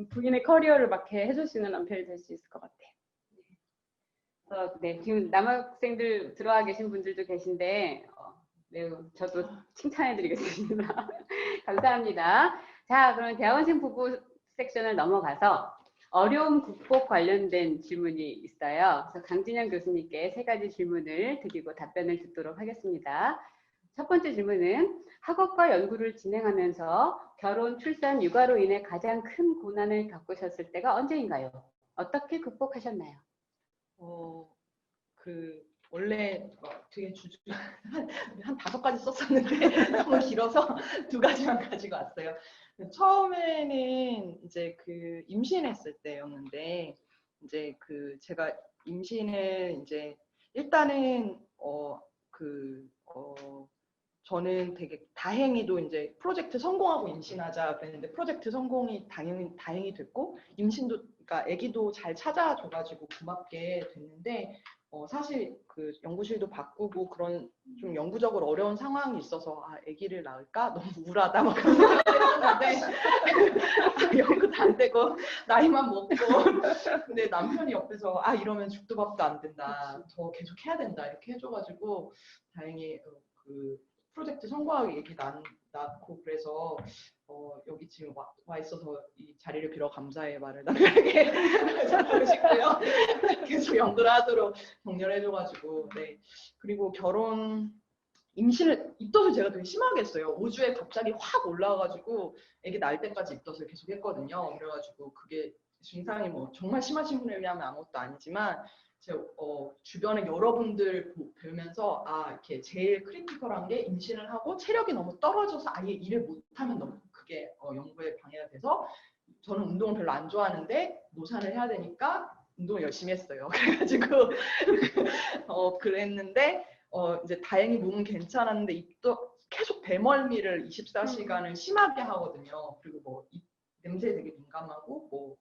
부인의 커리어를 막 해줄 수 있는 남편이 될 수 있을 것 같아요. 네, 지금 남학생들 들어와 계신 분들도 계신데 매우 저도 칭찬해드리겠습니다. 감사합니다. 자, 그럼 대학원생 부부 섹션을 넘어가서 어려움 극복 관련된 질문이 있어요. 그래서 강진영 교수님께 세 가지 질문을 드리고 답변을 듣도록 하겠습니다. 첫 번째 질문은 학업과 연구를 진행하면서 결혼, 출산, 육아로 인해 가장 큰 고난을 겪으셨을 때가 언제인가요? 어떻게 극복하셨나요? 원래 되게 한 5가지 썼었는데 너무 길어서 2가지만 가지고 왔어요. 처음에는 이제 임신했을 때였는데 이제 제가 임신을 이제 일단은 저는 되게 다행히도 이제 프로젝트 성공하고 임신하자 그랬는데 프로젝트 성공이 다행히 됐고 임신도 그러니까 아기도 잘 찾아줘가지고 고맙게 됐는데 사실 연구실도 바꾸고 그런 좀 영구적으로 어려운 상황이 있어서 아기를 낳을까 너무 우울하다 막 그런 생각을 했는데 연구도 안 되고 나이만 먹고 근데 남편이 옆에서 이러면 죽도 밥도 안 된다 더 계속 해야 된다 이렇게 해줘가지고 다행히 프로젝트 성공하게 얘기 낳고 그래서 여기 지금 와 있어서 이 자리를 빌어 감사의 말을 남편에게 전하고 싶고요. 계속 연구를 하도록 격려를 해줘가지고 네. 그리고 임신을 입덧을 제가 되게 심하게 했어요. 5주에 갑자기 확 올라와가지고 애기 낳을 때까지 입덧을 계속 했거든요. 그래가지고 그게 증상이 뭐 정말 심하신 분을 위하면 아무것도 아니지만 제 주변에 여러분들 뵈면서 이렇게 제일 크리티컬한 게 임신을 하고 체력이 너무 떨어져서 아예 일을 못하면 너무 그게 연구에 방해가 돼서 저는 운동을 별로 안 좋아하는데 노산을 해야 되니까 운동을 열심히 했어요. 그래가지고 그랬는데 이제 다행히 몸은 괜찮았는데 계속 배멀미를 24시간을 심하게 하거든요. 그리고 뭐 냄새에 되게 민감하고 뭐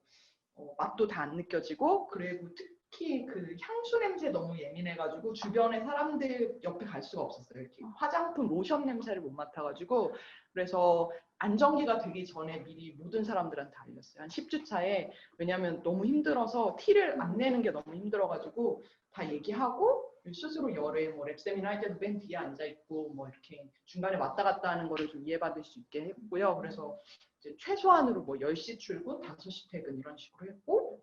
맛도 다 안 느껴지고 그리고 특히 향수 냄새 너무 예민해가지고 주변에 사람들 옆에 갈 수가 없었어요. 이렇게 화장품, 로션 냄새를 못 맡아가지고 그래서 안정기가 되기 전에 미리 모든 사람들한테 알렸어요. 한 10주 차에 왜냐하면 너무 힘들어서 티를 안 내는 게 너무 힘들어가지고 다 얘기하고 스스로 열에 뭐 랩 세미나 할 때도 맨 뒤에 앉아 있고 뭐 이렇게 중간에 왔다 갔다 하는 거를 좀 이해받을 수 있게 했고요. 그래서 이제 최소한으로 뭐 10시 출근, 5시 퇴근 이런 식으로 했고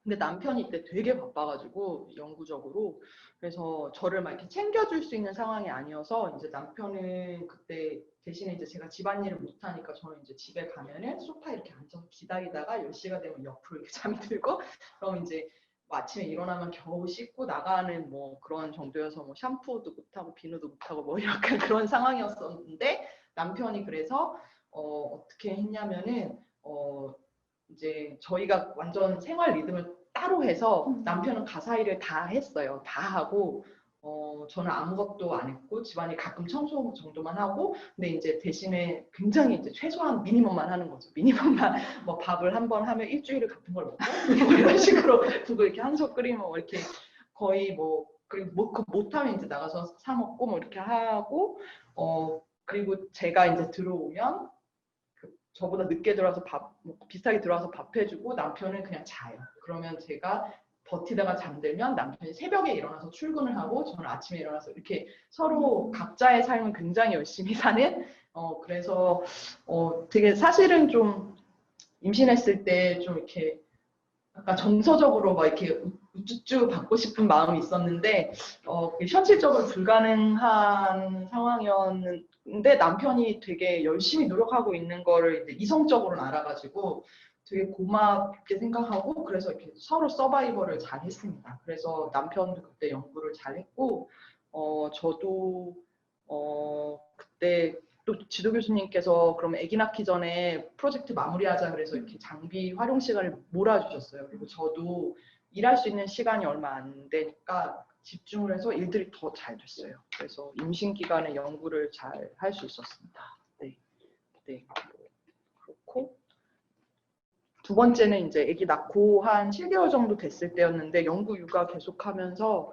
근데 남편이 이때 되게 바빠가지고 영구적으로 그래서 저를 막 이렇게 챙겨줄 수 있는 상황이 아니어서 이제 남편은 그때 대신에 이제 제가 집안일을 못하니까 저는 이제 집에 가면은 소파에 이렇게 앉아서 기다리다가 10시가 되면 옆으로 이렇게 잠이 들고 그럼 이제 아침에 일어나면 겨우 씻고 나가는 뭐 그런 정도여서 뭐 샴푸도 못하고 비누도 못하고 뭐 약간 그런 상황이었었는데 남편이 그래서 어떻게 했냐면은 이제 저희가 완전 생활 리듬을 따로 해서 남편은 가사 일을 다 했어요. 다 하고 저는 아무것도 안 했고 집안일 가끔 청소 정도만 하고 근데 이제 대신에 굉장히 이제 최소한 미니멈만 하는 거죠. 미니멈만 뭐 밥을 한 번 하면 일주일에 같은 걸 먹고 뭐 이런 식으로 국을 이렇게 한솥 끓이면 뭐 이렇게 거의 뭐 그리고 못하면 이제 나가서 사 먹고 뭐 이렇게 하고 그리고 제가 이제 들어오면 저보다 늦게 들어와서 뭐 비슷하게 들어와서 밥 해주고 남편은 그냥 자요. 그러면 제가 버티다가 잠들면 남편이 새벽에 일어나서 출근을 하고 저는 아침에 일어나서 이렇게 서로 각자의 삶을 굉장히 열심히 사는 그래서 되게 사실은 좀 임신했을 때 좀 이렇게 약간 정서적으로 막 이렇게 우쭈쭈 받고 싶은 마음이 있었는데 현실적으로 불가능한 상황이었는데 남편이 되게 열심히 노력하고 있는 거를 이제 이성적으로는 알아가지고 되게 고맙게 생각하고 그래서 이렇게 서로 서바이벌을 잘 했습니다. 그래서 남편도 그때 연구를 잘 했고 저도 그때 또 지도 교수님께서 그러면 아기 낳기 전에 프로젝트 마무리하자 그래서 이렇게 장비 활용 시간을 몰아주셨어요. 그리고 저도 일할 수 있는 시간이 얼마 안 되니까 집중을 해서 일들이 더 잘 됐어요. 그래서 임신 기간에 연구를 잘 할 수 있었습니다. 네, 네, 그렇고 두 번째는 이제 아기 낳고 한 7개월 정도 됐을 때였는데 연구 육아 계속하면서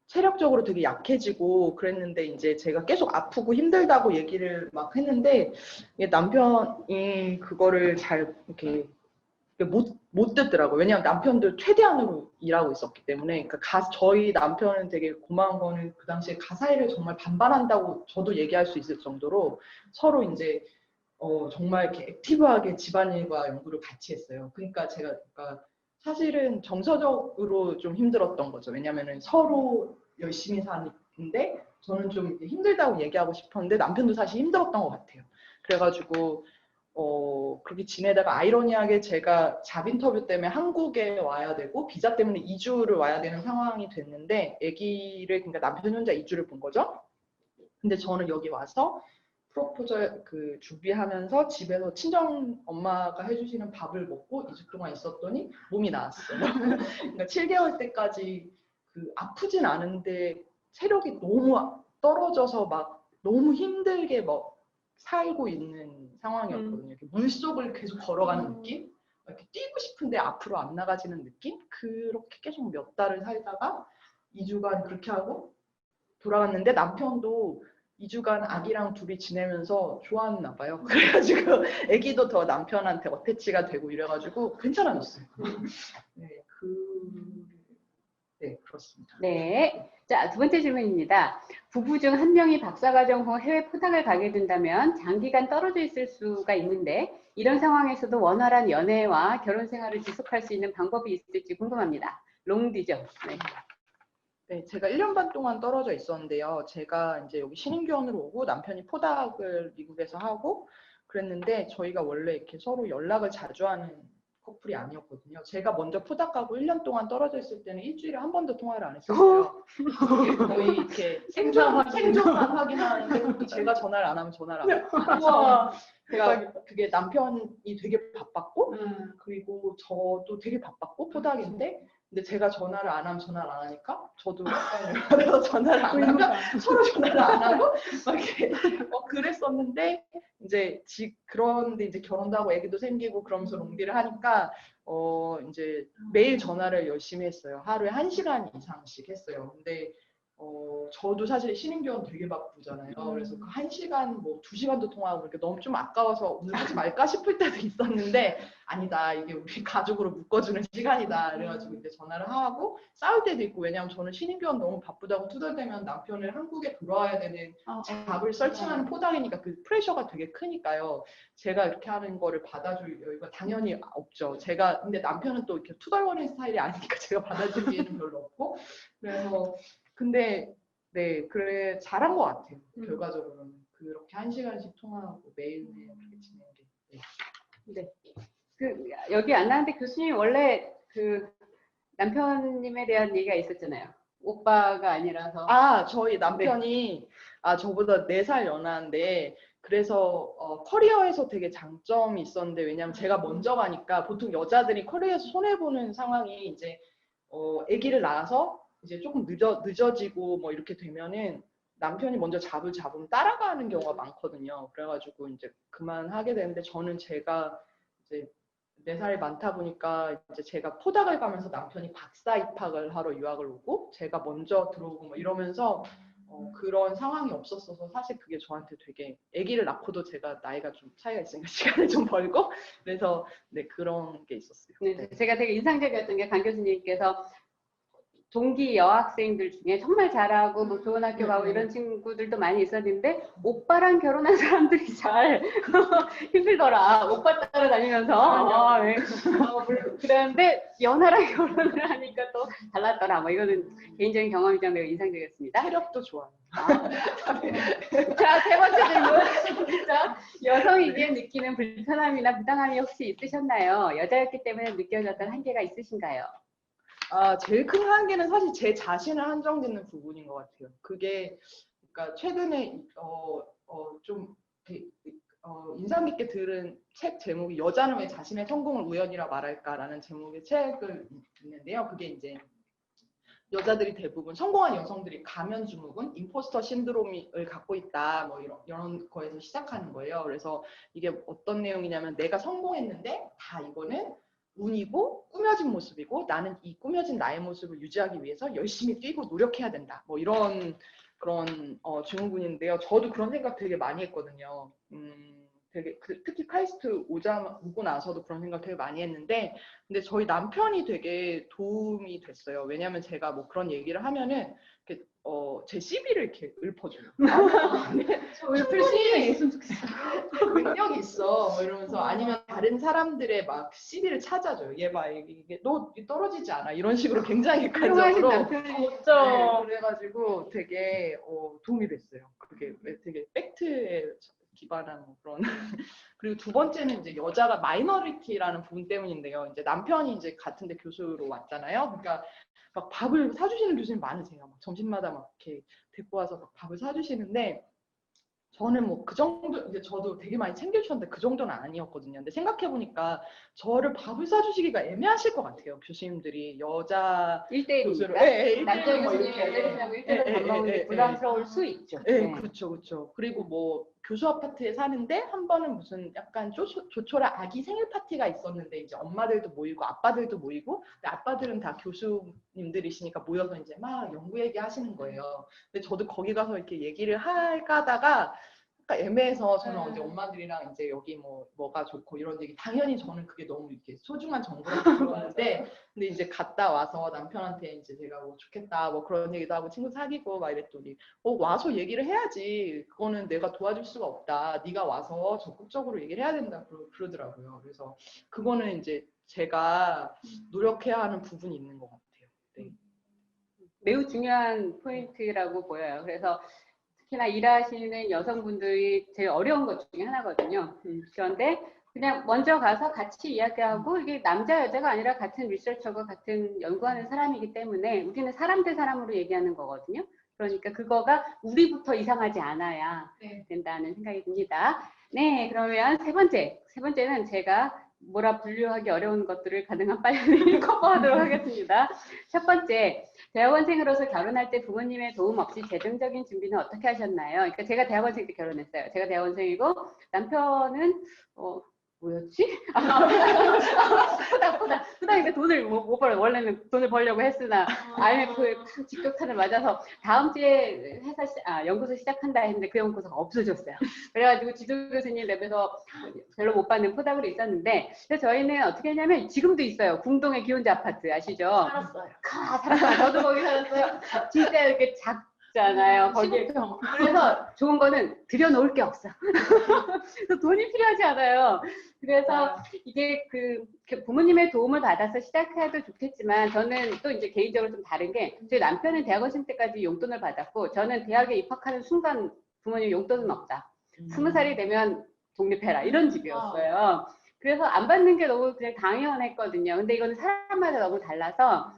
체력적으로 되게 약해지고 그랬는데 이제 제가 계속 아프고 힘들다고 얘기를 막 했는데 남편이 그거를 잘 이렇게 못 듣더라고요. 왜냐하면 남편도 최대한으로 일하고 있었기 때문에 그러니까 저희 남편은 되게 고마운 거는 그 당시에 가사 일을 정말 반반한다고 저도 얘기할 수 있을 정도로 서로 이제 정말 이렇게 액티브하게 집안일과 연구를 같이 했어요. 그러니까 사실은 정서적으로 좀 힘들었던 거죠. 왜냐면은 서로 열심히 사는데 저는 좀 힘들다고 얘기하고 싶었는데 남편도 사실 힘들었던 것 같아요. 그래가지고 그렇게 지내다가 아이러니하게 제가 잡 인터뷰 때문에 한국에 와야 되고 비자 때문에 2주를 와야 되는 상황이 됐는데 아기를 그러니까 남편 혼자 2주를 본 거죠. 근데 저는 여기 와서 프로포절 준비하면서 집에서 친정 엄마가 해주시는 밥을 먹고 2주 동안 있었더니 몸이 나았어요. 그러니까 7개월 때까지 아프진 않은데 체력이 너무 떨어져서 막 너무 힘들게 막 살고 있는 상황이었거든요. 물속을 계속 걸어가는 느낌? 이렇게 뛰고 싶은데 앞으로 안 나가지는 느낌? 그렇게 계속 몇 달을 살다가 2주간 그렇게 하고 돌아왔는데 남편도 2주간 아기랑 둘이 지내면서 좋아했나 봐요. 그래가지고 아기도 더 남편한테 어태치가 되고 이래가지고 괜찮아졌어요. 네, 그렇습니다. 네. 자, 두 번째 질문입니다. 부부 중 한 명이 박사과정 후 해외 포닥을 가게 된다면 장기간 떨어져 있을 수가 있는데 이런 상황에서도 원활한 연애와 결혼 생활을 지속할 수 있는 방법이 있을지 궁금합니다. 롱디죠. 네. 네, 제가 1년 반 동안 떨어져 있었는데요. 제가 이제 여기 신인교원으로 오고 남편이 포닥을 미국에서 하고 그랬는데 저희가 원래 이렇게 서로 연락을 자주 하는 커플이 아니었거든요. 제가 먼저 포닥 가고 1년 동안 떨어져 있을 때는 일주일에 한 번도 통화를 안 했었어요. 거의 이렇게 생존만 확인하는데 제가 전화를 안 하면 전화를 안 하고 제가 그게 남편이 되게 바빴고 그리고 저도 되게 바빴고 포닥인데 근데 제가 전화를 안 하면 전화를 안 하니까 저도 그래서 전화를 안 하면 서로 전화를 안 하고 막 이렇게 그랬었는데 그런데 이제 결혼도 하고 아기도 생기고 그러면서 롱디를 하니까 이제 매일 전화를 열심히 했어요. 하루에 1시간 이상씩 했어요. 근데 저도 사실 신인교원 되게 바쁘잖아요. 그래서 그 1시간 뭐 2시간도 통화하고 이렇게 너무 좀 아까워서 오늘 하지 말까 싶을 때도 있었는데 아니다 이게 우리 가족으로 묶어주는 시간이다 그래가지고 이제 전화를 하고 싸울 때도 있고 왜냐하면 저는 신인교원 너무 바쁘다고 투덜대면 남편을 한국에 돌아와야 되는 잡을 설치하는 포닥이니까 그 프레셔가 되게 크니까요. 제가 이렇게 하는 거를 받아줄 여유가 당연히 없죠. 근데 남편은 또 이렇게 투덜거리는 스타일이 아니니까 제가 받아줄 기회는 별로 없고 그래서 근데 네 그래 잘한 것 같아요. 결과적으로는 그렇게 1시간씩 통화하고 매일매일 그렇게 지내는 게. 네. 여기 안 나왔는데 교수님 원래 남편님에 대한 얘기가 있었잖아요. 오빠가 아니라서. 저희 남편이 저보다 4살 연하인데 그래서 커리어에서 되게 장점이 있었는데, 왜냐면 제가 먼저 가니까 보통 여자들이 커리어에서 손해보는 상황이 이제 아기를 낳아서 이제 조금 늦어지고 뭐 이렇게 되면은 남편이 먼저 잡으면 따라가는 경우가 많거든요. 그래가지고 이제 그만하게 되는데, 저는 제가 이제 4살이 많다 보니까 이제 제가 포닥을 가면서 남편이 박사 입학을 하러 유학을 오고 제가 먼저 들어오고 뭐 이러면서 그런 상황이 없었어서 사실 그게 저한테 되게, 아기를 낳고도 제가 나이가 좀 차이가 있으니까 시간을 좀 벌고, 그래서 네, 그런 게 있었어요. 네, 제가 되게 인상적이었던 게 강 교수님께서 동기 여학생들 중에 정말 잘하고 뭐 좋은 학교 가고 이런 친구들도 많이 있었는데 오빠랑 결혼한 사람들이 잘 힘들더라. 오빠 따라다니면서 네. 그런데 연하랑 결혼을 하니까 또 달랐더라. 뭐 이거는 개인적인 경험이지만 매우 인상적이었습니다. 체력도 좋아요. 자, 3번째 질문. 진짜 여성이기에 느끼는 불편함이나 부당함이 혹시 있으셨나요? 여자였기 때문에 느껴졌던 한계가 있으신가요? 제일 큰 한계는 사실 제 자신을 한정짓는 부분인 것 같아요. 그게, 그러니까 최근에 좀 인상 깊게 들은 책 제목이 여자는 왜 자신의 성공을 우연이라 말할까라는 제목의 책을 읽는데요. 그게 이제 여자들이 대부분, 성공한 여성들이 가면증후군, 임포스터 신드롬을 갖고 있다, 뭐 이런 거에서 시작하는 거예요. 그래서 이게 어떤 내용이냐면, 내가 성공했는데 다 이거는 운이고 꾸며진 모습이고, 나는 이 꾸며진 나의 모습을 유지하기 위해서 열심히 뛰고 노력해야 된다, 뭐 이런 그런 증후군인데요. 저도 그런 생각 되게 많이 했거든요. 되게 특히 카이스트 오고 나서도 그런 생각 되게 많이 했는데, 근데 저희 남편이 되게 도움이 됐어요. 왜냐하면 제가 뭐 그런 얘기를 하면은 이렇게, 제 CV를 이렇게 읊어줘요. 충분히 있으면 좋겠어. 능력이 있어, 뭐 이러면서. 아니면 다른 사람들의 막 CV를 찾아줘요. 얘 봐, 이게 너 떨어지지 않아, 이런 식으로 굉장히 훌륭하신 객관적으로. 남편이 멋져. 네, 그래가지고 되게 도움이 됐어요. 그게 되게 팩트에 기반한 그런. 그리고 두 번째는 이제 여자가 마이너리티라는 부분 때문인데요. 이제 남편이 이제 같은데 교수로 왔잖아요. 그러니까 막 밥을 사주시는 교수님 많으세요. 막 점심마다 막 이렇게 데리고 와서 막 밥을 사주시는데, 저는 뭐 그 정도, 이제 저도 되게 많이 챙겨주셨는데 그 정도는 아니었거든요. 근데 생각해보니까 저를 밥을 사주시기가 애매하실 것 같아요. 교수님들이 여자 1대1이니까 교수로. 남자 뭐 교수님이 이렇게. 여자 교수님하고 1대1로 밥 먹는 게 부담스러울 수 있죠. 네, 그렇죠. 그리고 뭐 교수 아파트에 사는데 한 번은 무슨 약간 조촐한 아기 생일 파티가 있었는데, 이제 엄마들도 모이고 아빠들도 모이고, 근데 아빠들은 다 교수님들이시니까 모여서 이제 막 연구 얘기 하시는 거예요. 근데 저도 거기 가서 이렇게 얘기를 할까 하다가 약간 애매해서, 저는 이제 엄마들이랑 이제 여기 뭐가 좋고 이런 얘기, 당연히 저는 그게 너무 이렇게 소중한 정보라고 들었는데, 근데 이제 갔다 와서 남편한테 이제 제가 뭐 좋겠다 뭐 그런 얘기도 하고 친구 사귀고 막 이랬더니, 와서 얘기를 해야지, 그거는 내가 도와줄 수가 없다, 네가 와서 적극적으로 얘기를 해야 된다, 그러더라고요. 그래서 그거는 이제 제가 노력해야 하는 부분이 있는 것 같아요. 네. 매우 중요한 포인트라고 보여요. 그래서 특히나 일하시는 여성분들이 제일 어려운 것 중에 하나거든요. 그런데 그냥 먼저 가서 같이 이야기하고, 이게 남자 여자가 아니라 같은 리서처가 같은 연구하는 사람이기 때문에 우리는 사람 대 사람으로 얘기하는 거거든요. 그러니까 그거가 우리부터 이상하지 않아야 된다는 생각이 듭니다. 네, 그러면 세 번째는 제가 뭐라 분류하기 어려운 것들을 가능한 빨리 커버하도록 하겠습니다. 첫 번째, 대학원생으로서 결혼할 때 부모님의 도움 없이 재정적인 준비는 어떻게 하셨나요? 그러니까 제가 대학원생 때 결혼했어요. 제가 대학원생이고 남편은 뭐였지? 후다니까 돈을 못 벌어. 원래는 돈을 벌려고 했으나 IMF에 직격탄을 맞아서 다음 주에 연구소 시작한다 했는데 그 연구소가 없어졌어요. 그래가지고 지도 교수님 랩에서 별로 못 받는 포닥으로 있었는데, 그래서 저희는 어떻게 했냐면, 지금도 있어요. 궁동의 기혼자 아파트 아시죠? 살았어요. 살았어요. 저도 거기 살았어요. 진짜 이렇게 작잖아요. 거기에. 그래서 좋은 거는 들여놓을 게 없어. 그래서 돈이 필요하지 않아요. 그래서 이게 그 부모님의 도움을 받아서 시작해도 좋겠지만, 저는 또 이제 개인적으로 좀 다른 게, 저희 남편은 대학원생 때까지 용돈을 받았고, 저는 대학에 입학하는 순간 부모님 용돈은 없다. 20살이 되면 독립해라, 이런 집이었어요. 그래서 안 받는 게 너무 그냥 당연했거든요. 근데 이거는 사람마다 너무 달라서,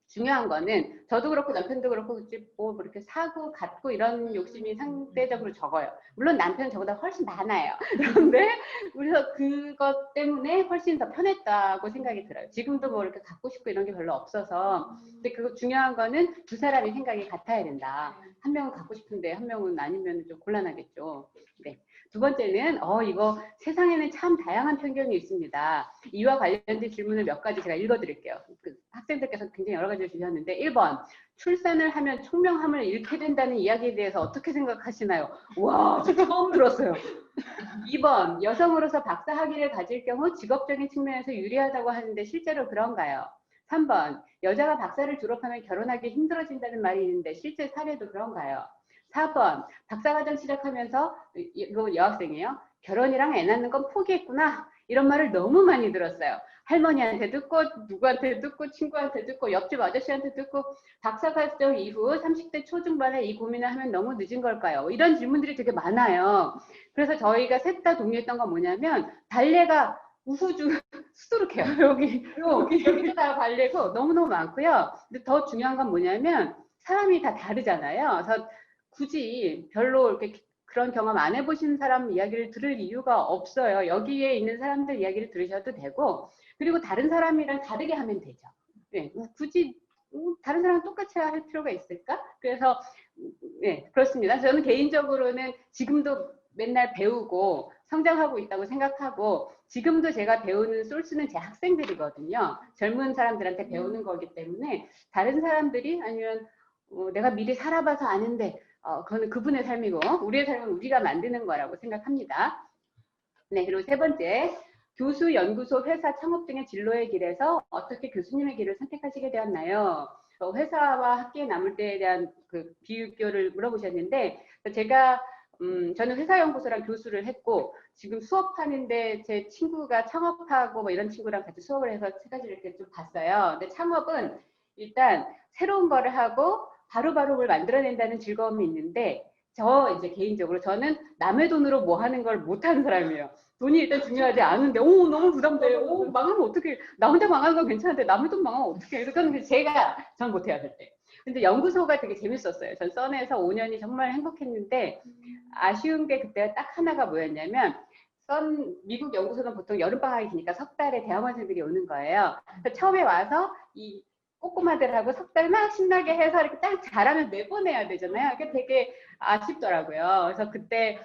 중요한 거는 저도 그렇고 남편도 그렇고 뭐 이렇게 사고 갖고 이런 욕심이 상대적으로 적어요. 물론 남편은 저보다 훨씬 많아요. 그런데 우리가 그것 때문에 훨씬 더 편했다고 생각이 들어요. 지금도 뭐 이렇게 갖고 싶고 이런 게 별로 없어서. 근데 그거 중요한 거는 두 사람이 생각이 같아야 된다. 한 명은 갖고 싶은데 한 명은 아니면 좀 곤란하겠죠. 네. 두 번째는 이거 세상에는 참 다양한 편견이 있습니다. 이와 관련된 질문을 몇 가지 제가 읽어드릴게요. 그 학생들께서 굉장히 여러 가지를 주셨는데 1번 출산을 하면 총명함을 잃게 된다는 이야기에 대해서 어떻게 생각하시나요? 와, 저 처음 들었어요. 2번 여성으로서 박사 학위를 가질 경우 직업적인 측면에서 유리하다고 하는데 실제로 그런가요? 3번 여자가 박사를 졸업하면 결혼하기 힘들어진다는 말이 있는데 실제 사례도 그런가요? 4번 박사과정 시작하면서 이거 여학생이에요. 결혼이랑 애 낳는 건 포기했구나. 이런 말을 너무 많이 들었어요. 할머니한테 듣고 누구한테 듣고 친구한테 듣고 옆집 아저씨한테 듣고 박사과정 이후 30대 초중반에 이 고민을 하면 너무 늦은 걸까요? 이런 질문들이 되게 많아요. 그래서 저희가 셋 다 동의했던 건 뭐냐면 발레가 우후죽 수두룩해요. 여기도 다 발레고 너무너무 많고요. 근데 더 중요한 건 뭐냐면 사람이 다 다르잖아요. 그래서 굳이 별로 이렇게 그런 경험 안 해보신 사람 이야기를 들을 이유가 없어요. 여기에 있는 사람들 이야기를 들으셔도 되고, 그리고 다른 사람이랑 다르게 하면 되죠. 네, 굳이 다른 사람 똑같이 할 필요가 있을까? 그래서 네, 그렇습니다. 저는 개인적으로는 지금도 맨날 배우고 성장하고 있다고 생각하고, 지금도 제가 배우는 소스는 제 학생들이거든요. 젊은 사람들한테 배우는 거기 때문에 다른 사람들이 아니면 내가 미리 살아봐서 아는데 그거는 그분의 삶이고 우리의 삶은 우리가 만드는 거라고 생각합니다. 네, 그리고 세 번째, 교수, 연구소, 회사, 창업 등의 진로의 길에서 어떻게 교수님의 길을 선택하시게 되었나요? 회사와 학교에 남을 때에 대한 그 비교를 물어보셨는데, 제가 저는 회사연구소랑 교수를 했고 지금 수업하는데 제 친구가 창업하고 뭐 이런 친구랑 같이 수업을 해서 세 가지를 이렇게 좀 봤어요. 근데 창업은 일단 새로운 거를 하고 바로바로 뭘 만들어낸다는 즐거움이 있는데, 저 이제 개인적으로 저는 남의 돈으로 뭐 하는 걸 못하는 사람이에요. 돈이 일단 중요하지 않은데 너무 부담돼요. 망하면 어떡해. 나 혼자 망하는 건 괜찮은데 남의 돈 망하면 어떡해. 그건 전 못해요 절대. 근데 연구소가 되게 재밌었어요. 전 써내에서 5년이 정말 행복했는데 아쉬운 게 그때 딱 하나가 뭐였냐면, 미국 연구소는 보통 여름방학이 기니까 석 달에 대학원생들이 오는 거예요. 그래서 처음에 와서 이 꼬꼬마들하고 석 달 막 신나게 해서 이렇게 딱 잘하면 내보내야 되잖아요. 그게 되게 아쉽더라고요. 그래서 그때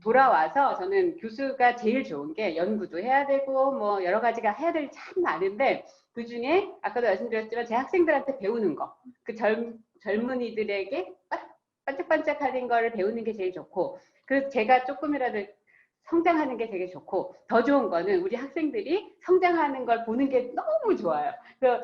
돌아와서 저는 교수가 제일 좋은 게 연구도 해야 되고 뭐 여러 가지가 해야 될 참 많은데, 그 중에 아까도 말씀드렸지만 제 학생들한테 배우는 거, 그 젊은이들에게 반짝반짝하는 거를 배우는 게 제일 좋고, 그래서 제가 조금이라도 성장하는 게 되게 좋고, 더 좋은 거는 우리 학생들이 성장하는 걸 보는 게 너무 좋아요. 그래서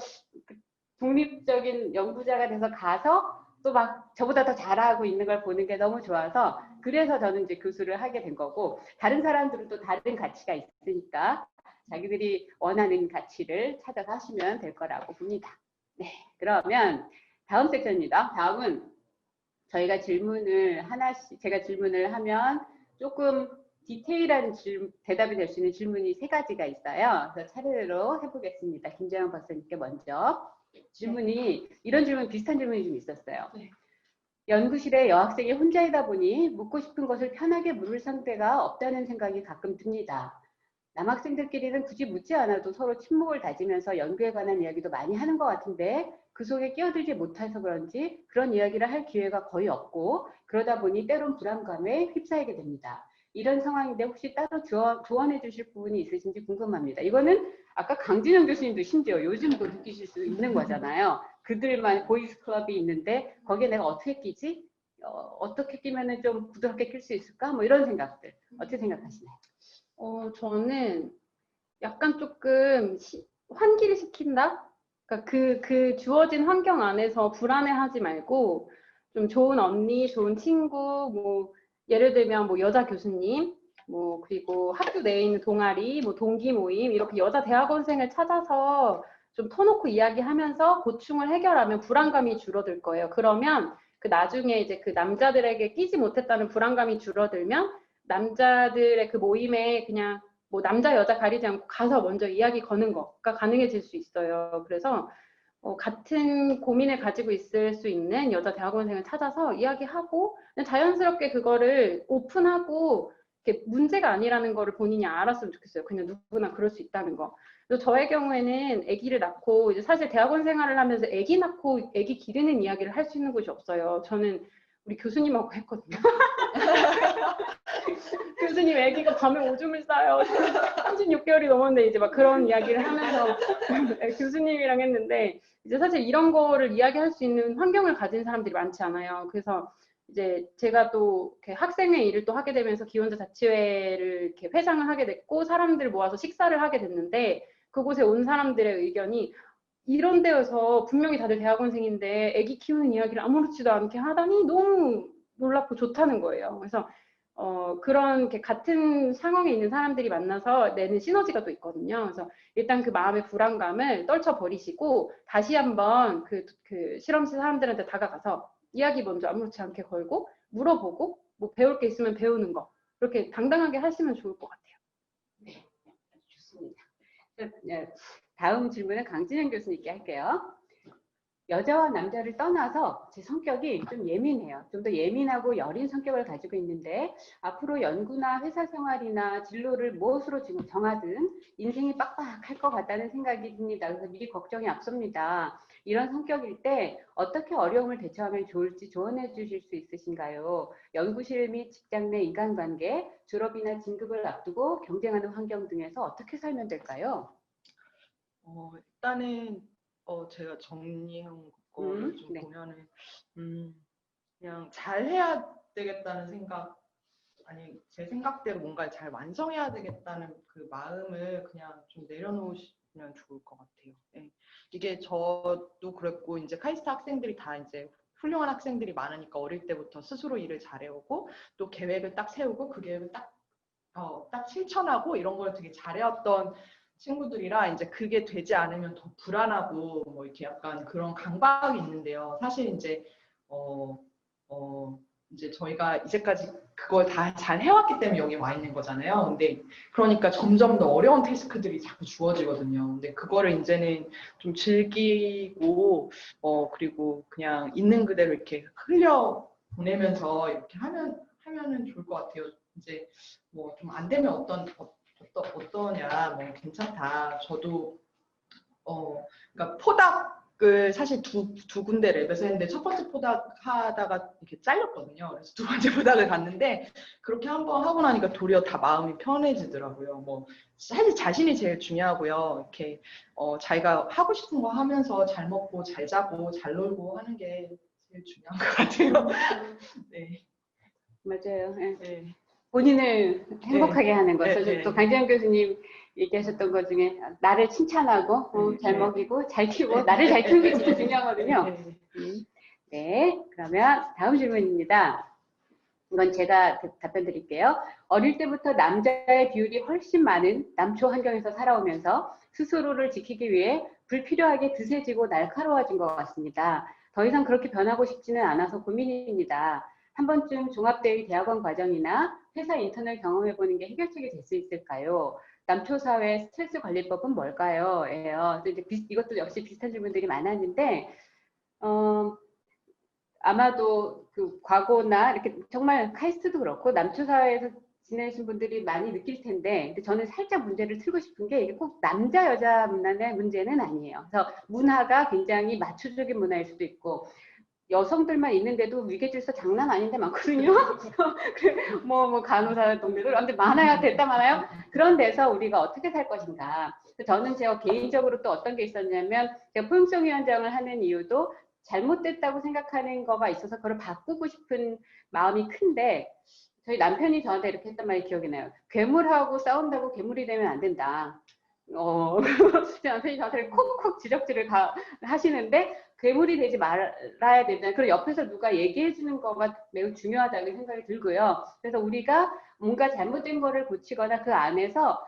독립적인 연구자가 돼서 가서 또 막 저보다 더 잘하고 있는 걸 보는 게 너무 좋아서, 그래서 저는 이제 교수를 하게 된 거고, 다른 사람들은 또 다른 가치가 있으니까 자기들이 원하는 가치를 찾아서 하시면 될 거라고 봅니다. 네, 그러면 다음 섹션입니다. 다음은 저희가 제가 질문을 하면 조금 디테일한 대답이 될 수 있는 질문이 3가지가 있어요. 그래서 차례로 해보겠습니다. 김재영 박사님께 먼저 이런 질문, 비슷한 질문이 좀 있었어요. 네. 연구실에 여학생이 혼자이다 보니 묻고 싶은 것을 편하게 물을 상대가 없다는 생각이 가끔 듭니다. 남학생들끼리는 굳이 묻지 않아도 서로 침묵을 다지면서 연구에 관한 이야기도 많이 하는 것 같은데, 그 속에 끼어들지 못해서 그런지 그런 이야기를 할 기회가 거의 없고, 그러다 보니 때론 불안감에 휩싸이게 됩니다. 이런 상황인데 혹시 따로 조언해 주실 부분이 있으신지 궁금합니다. 이거는 아까 강진영 교수님도 심지어 요즘도 느끼실 수 있는 거잖아요. 그들만 보이스 클럽이 있는데 거기에 내가 어떻게 끼지? 어떻게 끼면은 좀 부드럽게 낄 수 있을까? 뭐 이런 생각들 어떻게 생각하시나요? 저는 약간 조금 환기를 시킨다? 그러니까 그 주어진 환경 안에서 불안해하지 말고, 좀 좋은 언니, 좋은 친구, 뭐 예를 들면 뭐 여자 교수님, 뭐 그리고 학교 내에 있는 동아리, 뭐 동기 모임, 이렇게 여자 대학원생을 찾아서 좀 터놓고 이야기하면서 고충을 해결하면 불안감이 줄어들 거예요. 그러면 그 나중에 이제 그 남자들에게 끼지 못했다는 불안감이 줄어들면 남자들의 그 모임에 그냥 뭐 남자 여자 가리지 않고 가서 먼저 이야기 거는 거가 가능해질 수 있어요. 그래서 같은 고민을 가지고 있을 수 있는 여자 대학원생을 찾아서 이야기하고 그냥 자연스럽게 그거를 오픈하고 이렇게 문제가 아니라는 거를 본인이 알았으면 좋겠어요. 그냥 누구나 그럴 수 있다는 거. 그래서 저의 경우에는 아기를 낳고 이제 사실 대학원 생활을 하면서 아기 낳고 아기 기르는 이야기를 할 수 있는 곳이 없어요. 저는 우리 교수님하고 했거든요. 교수님 아기가 밤에 오줌을 싸요. 36개월이 넘었는데 이제 막 그런 이야기를 하면서 교수님이랑 했는데 이제 사실 이런 거를 이야기할 수 있는 환경을 가진 사람들이 많지 않아요. 그래서 이제 제가 또 이렇게 학생회 일을 또 하게 되면서 기혼자 자치회를 이렇게 회장을 하게 됐고 사람들 모아서 식사를 하게 됐는데 그곳에 온 사람들의 의견이 이런 데여서 분명히 다들 대학원생인데 아기 키우는 이야기를 아무렇지도 않게 하다니 너무 놀랍고 좋다는 거예요. 그래서 그런 이렇게 같은 상황에 있는 사람들이 만나서 내는 시너지가 또 있거든요. 그래서 일단 그 마음의 불안감을 떨쳐버리시고 다시 한번 그 실험실 사람들한테 다가가서 이야기 먼저 아무렇지 않게 걸고 물어보고 뭐 배울 게 있으면 배우는 거 그렇게 당당하게 하시면 좋을 것 같아요. 네, 좋습니다. 다음 질문은 강진영 교수님께 할게요. 여자와 남자를 떠나서 제 성격이 좀 예민해요. 좀 더 예민하고 여린 성격을 가지고 있는데 앞으로 연구나 회사 생활이나 진로를 무엇으로 정하든 인생이 빡빡할 것 같다는 생각이 듭니다. 그래서 미리 걱정이 앞섭니다. 이런 성격일 때 어떻게 어려움을 대처하면 좋을지 조언해 주실 수 있으신가요? 연구실 및 직장 내 인간관계, 졸업이나 진급을 앞두고 경쟁하는 환경 등에서 어떻게 살면 될까요? 일단은 제가 정리한 거를 좀 네. 보면은 그냥 잘해야 되겠다는 생각, 아니 제 생각대로 뭔가 잘 완성해야 되겠다는 그 마음을 그냥 좀 내려놓으시면 좋을 것 같아요. 네. 이게 저도 그랬고 이제 카이스트 학생들이 다 이제 훌륭한 학생들이 많으니까 어릴 때부터 스스로 일을 잘해오고 또 계획을 딱 세우고 그 계획을 딱 실천하고 이런 걸 되게 잘해왔던 친구들이라 이제 그게 되지 않으면 더 불안하고 뭐 이렇게 약간 그런 강박이 있는데요. 사실 이제 이제 저희가 이제까지 그걸 다 잘 해왔기 때문에 여기 와 있는 거잖아요. 근데 그러니까 점점 더 어려운 태스크들이 자꾸 주어지거든요. 근데 그거를 이제는 좀 즐기고 그리고 그냥 있는 그대로 이렇게 흘려 보내면서 이렇게 하면은 좋을 것 같아요. 이제 뭐 좀 안 되면 어떠냐, 뭐 괜찮다. 저도 그러니까 포닥을 사실 두 군데 랩에서 했는데 첫 번째 포닥 하다가 이렇게 잘렸거든요. 그래서 두 번째 포닥을 갔는데 그렇게 한번 하고 나니까 도리어 다 마음이 편해지더라고요. 뭐 사실 자신이 제일 중요하고요. 이렇게 자기가 하고 싶은 거 하면서 잘 먹고 잘 자고 잘 놀고 하는 게 제일 중요한 것 같아요. 네. 맞아요. 네. 네. 본인을 행복하게 하는 것. 네. 또 강지영 교수님 얘기하셨던 것 중에 나를 칭찬하고 잘 먹이고 잘 키우고 나를 잘 키우는 게 진짜 중요하거든요. 네, 그러면 다음 질문입니다. 이건 제가 답변 드릴게요. 어릴 때부터 남자의 비율이 훨씬 많은 남초 환경에서 살아오면서 스스로를 지키기 위해 불필요하게 드세지고 날카로워진 것 같습니다. 더 이상 그렇게 변하고 싶지는 않아서 고민입니다. 한 번쯤 종합대의 대학원 과정이나 회사 인턴을 경험해보는 게 해결책이 될 수 있을까요? 남초 사회 스트레스 관리법은 뭘까요? 예요. 이제 이것도 역시 비슷한 질문들이 많았는데 아마도 그 과거나 이렇게 정말 카이스트도 그렇고 남초 사회에서 지내신 분들이 많이 느낄 텐데, 근데 저는 살짝 문제를 틀고 싶은 게 이게 꼭 남자 여자 문화의 문제는 아니에요. 그래서 문화가 굉장히 마초적인 문화일 수도 있고 여성들만 있는데도 위계질서 장난 아닌데 많거든요. 뭐 간호사 동료들 근데 많아요. 됐다 많아요. 그런 데서 우리가 어떻게 살 것인가. 저는 제가 개인적으로 또 어떤 게 있었냐면 제가 포용성위원장을 하는 이유도 잘못됐다고 생각하는 거가 있어서 그걸 바꾸고 싶은 마음이 큰데 저희 남편이 저한테 이렇게 했단 말이 기억이 나요. 괴물하고 싸운다고 괴물이 되면 안 된다. 제 남편이 저한테 콕콕 지적질을 하시는데 괴물이 되지 말아야 된다. 그리고 옆에서 누가 얘기해 주는 거가 매우 중요하다는 생각이 들고요. 그래서 우리가 뭔가 잘못된 거를 고치거나 그 안에서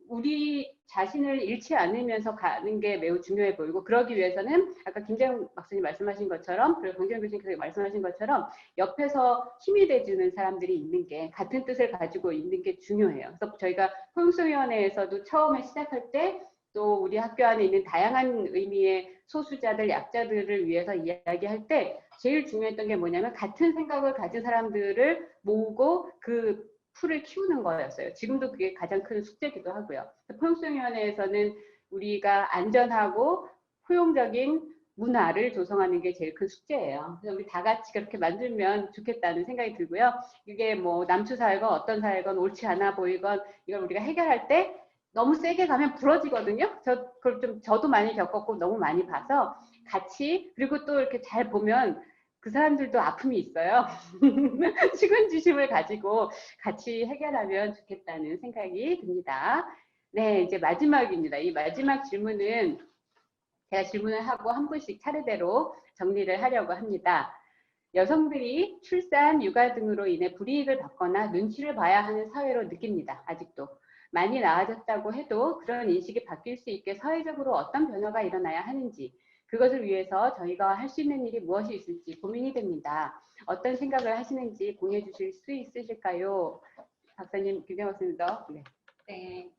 우리 자신을 잃지 않으면서 가는 게 매우 중요해 보이고, 그러기 위해서는 아까 김재영 박사님 말씀하신 것처럼, 그리고 강재영 교수님께서 말씀하신 것처럼 옆에서 힘이 돼주는 사람들이 있는 게, 같은 뜻을 가지고 있는 게 중요해요. 그래서 저희가 포용성위원회에서도 처음에 시작할 때 또 우리 학교 안에 있는 다양한 의미의 소수자들, 약자들을 위해서 이야기할 때 제일 중요했던 게 뭐냐면 같은 생각을 가진 사람들을 모으고 그 풀을 키우는 거였어요. 지금도 그게 가장 큰 숙제이기도 하고요. 포용수용위원회에서는 우리가 안전하고 포용적인 문화를 조성하는 게 제일 큰 숙제예요. 그래서 우리 다 같이 그렇게 만들면 좋겠다는 생각이 들고요. 이게 뭐 남초 사회건 어떤 사회건 옳지 않아 보이건 이걸 우리가 해결할 때 너무 세게 가면 부러지거든요. 저도 많이 겪었고 너무 많이 봐서 같이, 그리고 또 이렇게 잘 보면 그 사람들도 아픔이 있어요. 측은지심을 가지고 같이 해결하면 좋겠다는 생각이 듭니다. 네, 이제 마지막입니다. 이 마지막 질문은 제가 질문을 하고 한 분씩 차례대로 정리를 하려고 합니다. 여성들이 출산, 육아 등으로 인해 불이익을 받거나 눈치를 봐야 하는 사회로 느낍니다. 아직도. 많이 나아졌다고 해도 그런 인식이 바뀔 수 있게 사회적으로 어떤 변화가 일어나야 하는지, 그것을 위해서 저희가 할 수 있는 일이 무엇이 있을지 고민이 됩니다. 어떤 생각을 하시는지 공유해 주실 수 있으실까요? 박사님, 김경호 교수님도. 네. 네.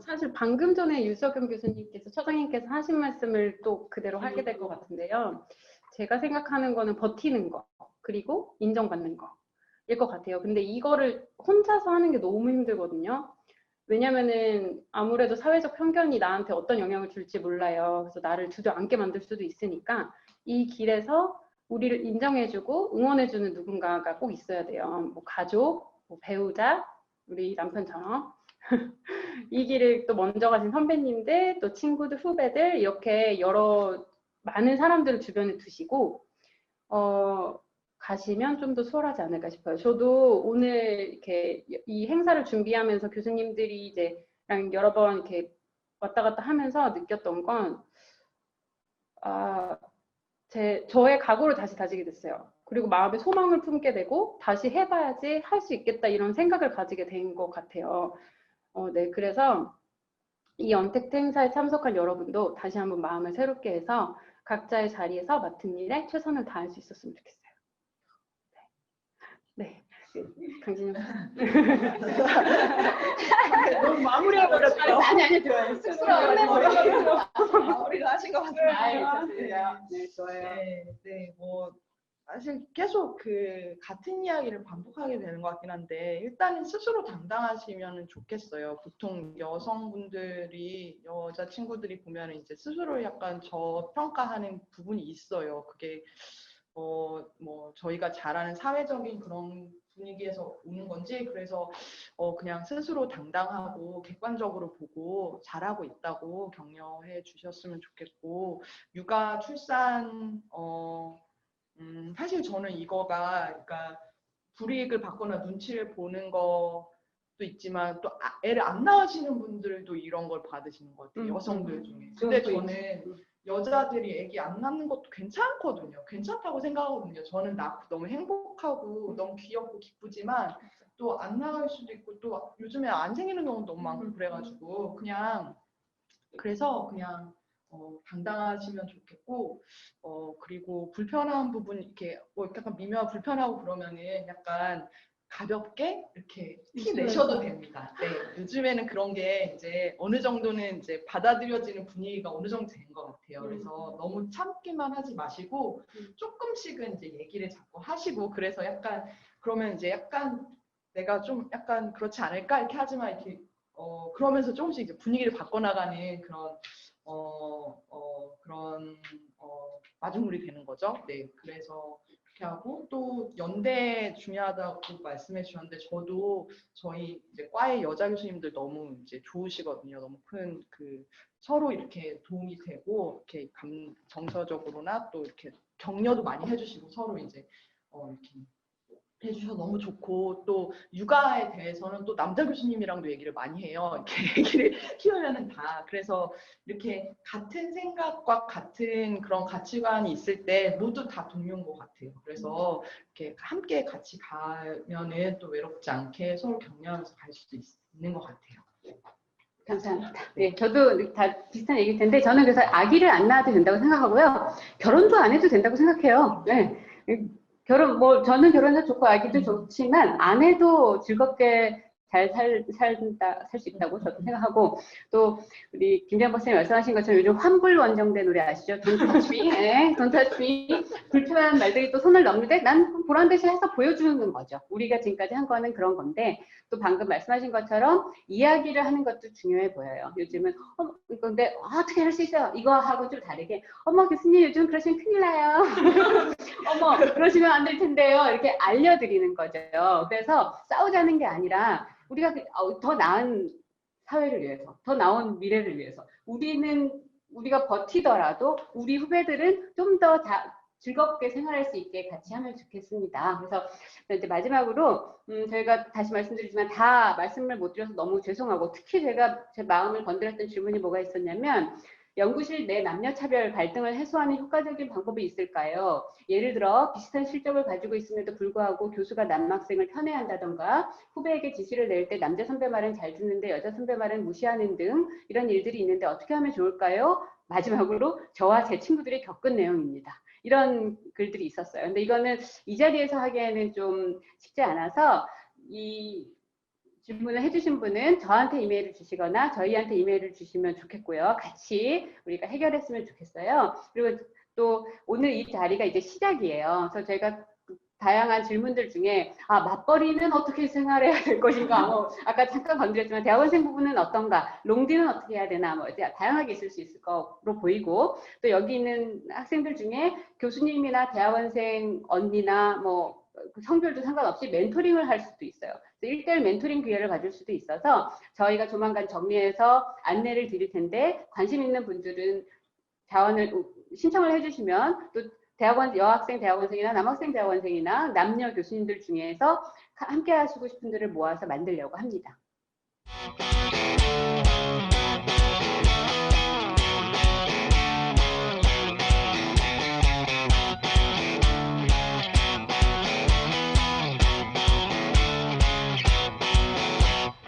사실 방금 전에 유석연 교수님께서, 처장님께서 하신 말씀을 또 그대로 하게 될 것 같은데요. 제가 생각하는 거는 버티는 거, 그리고 인정받는 거일 것 같아요. 근데 이거를 혼자서 하는 게 너무 힘들거든요. 왜냐면은 아무래도 사회적 편견이 나한테 어떤 영향을 줄지 몰라요. 그래서 나를 주저앉게 만들 수도 있으니까 이 길에서 우리를 인정해주고 응원해주는 누군가가 꼭 있어야 돼요. 뭐 가족, 뭐 배우자, 우리 남편처럼. 이 길을 또 먼저 가신 선배님들, 또 친구들, 후배들, 이렇게 많은 사람들을 주변에 두시고 가시면 좀 더 수월하지 않을까 싶어요. 저도 오늘 이렇게 이 행사를 준비하면서 교수님들이 이제 여러 번 이렇게 왔다 갔다 하면서 느꼈던 건 저의 각오를 다시 다지게 됐어요. 그리고 마음에 소망을 품게 되고 다시 해봐야지 할 수 있겠다 이런 생각을 가지게 된 것 같아요. 네, 그래서 이 언택트 행사에 참석한 여러분도 다시 한번 마음을 새롭게 해서 각자의 자리에서 맡은 일에 최선을 다할 수 있었으면 좋겠어요. 네. 강진영. 너무 마무리해버렸어요. 아니, 좋아요. 쑥스러워요. 마무리를 하신 것 같습니다. 네, 좋아요. 네, 뭐 사실 계속 그 같은 이야기를 반복하게 되는 것 같긴 한데 일단은 스스로 당당하시면 좋겠어요. 보통 여성분들이, 여자 친구들이 보면 이제 스스로 약간 저평가하는 부분이 있어요. 그게 뭐 저희가 잘 아는 사회적인 그런 분위기에서 오는 건지, 그래서 그냥 스스로 당당하고 객관적으로 보고 잘하고 있다고 격려해 주셨으면 좋겠고, 육아, 출산, 사실 저는 이거가, 그러니까 불이익을 받거나 눈치를 보는 것도 있지만 또 애를 안 낳으시는 분들도 이런 걸 받으시는 것 같아요. 여성들 중에. 근데 저는 여자들이 애기 안 낳는 것도 괜찮거든요. 괜찮다고 생각하거든요. 저는 낳고 너무 행복하고 너무 귀엽고 기쁘지만 또 안 낳을 수도 있고 또 요즘에 안 생기는 경우도 너무 많고 그래가지고 그래서 그냥 당당하시면 좋겠고, 그리고 불편한 부분 이렇게 뭐 약간 미묘한 불편하고 그러면은 약간 가볍게 이렇게 티 내셔도 됩니다. 네, 요즘에는 그런 게 이제 어느 정도는 이제 받아들여지는 분위기가 어느 정도 된 것 같아요. 그래서 너무 참기만 하지 마시고 조금씩은 이제 얘기를 자꾸 하시고, 그래서 약간 그러면 이제 약간 내가 좀 약간 그렇지 않을까 이렇게 하지만 이렇게 그러면서 조금씩 이제 분위기를 바꿔나가는 그런 마중물이 되는 거죠. 네, 그래서 그렇게 하고, 또 연대 중요하다고 말씀해 주셨는데 저도 저희 이제 과의 여자 교수님들 너무 이제 좋으시거든요. 너무 큰 서로 이렇게 도움이 되고 이렇게 정서적으로나 또 이렇게 격려도 많이 해주시고 서로 이제 이렇게 해주셔서 너무 좋고, 또 육아에 대해서는 또 남자 교수님이랑도 얘기를 많이 해요. 이렇게 애기를 키우면은 다. 그래서 이렇게 같은 생각과 같은 그런 가치관이 있을 때 모두 다 동료인 것 같아요. 그래서 이렇게 함께 같이 가면은 또 외롭지 않게 서로 격려하면서 갈 수도 있는 것 같아요. 감사합니다. 네, 저도 다 비슷한 얘기일 텐데 저는 그래서 아기를 안 낳아도 된다고 생각하고요. 결혼도 안 해도 된다고 생각해요. 네. 저는 결혼해서 좋고 아기도 좋지만 안 해도 즐겁게 잘 살 수 있다고 저도 생각하고, 또 우리 김재현 박사님 말씀하신 것처럼 요즘 환불 원정대 노래 아시죠? Don't touch me, Don't touch me. 불편한 말들이 또 손을 넘는데 난 보란 듯이 해서 보여주는 거죠. 우리가 지금까지 한 거는 그런 건데, 또 방금 말씀하신 것처럼 이야기를 하는 것도 중요해 보여요. 요즘은 근데 어떻게 할 수 있어요? 이거 하고 좀 다르게, 어머 교수님 요즘 그러시면 큰일 나요. 어머 그러시면 안 될 텐데요. 이렇게 알려드리는 거죠. 그래서 싸우자는 게 아니라 우리가 더 나은 사회를 위해서, 더 나은 미래를 위해서, 우리가 버티더라도 우리 후배들은 좀 더 즐겁게 생활할 수 있게 같이 하면 좋겠습니다. 그래서 이제 마지막으로 저희가 다시 말씀드리지만 다 말씀을 못 드려서 너무 죄송하고, 특히 제가 제 마음을 건드렸던 질문이 뭐가 있었냐면, 연구실 내 남녀차별 갈등을 해소하는 효과적인 방법이 있을까요? 예를 들어 비슷한 실적을 가지고 있음에도 불구하고 교수가 남학생을 편애한다던가, 후배에게 지시를 낼 때 남자 선배 말은 잘 듣는데 여자 선배 말은 무시하는 등 이런 일들이 있는데 어떻게 하면 좋을까요? 마지막으로 저와 제 친구들이 겪은 내용입니다. 이런 글들이 있었어요. 근데 이거는 이 자리에서 하기에는 좀 쉽지 않아서, 이 질문을 해주신 분은 저한테 이메일을 주시거나 저희한테 이메일을 주시면 좋겠고요. 같이 우리가 해결했으면 좋겠어요. 그리고 또 오늘 이 자리가 이제 시작이에요. 그래서 저희가 다양한 질문들 중에 맞벌이는 어떻게 생활해야 될 것인가, 아까 잠깐 건드렸지만 대학원생 부분은 어떤가, 롱디는 어떻게 해야 되나, 다양하게 있을 수 있을 거로 보이고, 또 여기 있는 학생들 중에 교수님이나 대학원생 언니나 성별도 상관없이 멘토링을 할 수도 있어요. 1:1 멘토링 기회를 가질 수도 있어서 저희가 조만간 정리해서 안내를 드릴 텐데, 관심 있는 분들은 자원을 신청을 해주시면 또 여학생 대학원생이나 남학생 대학원생이나 남녀 교수님들 중에서 함께 하시고 싶은 분들을 모아서 만들려고 합니다.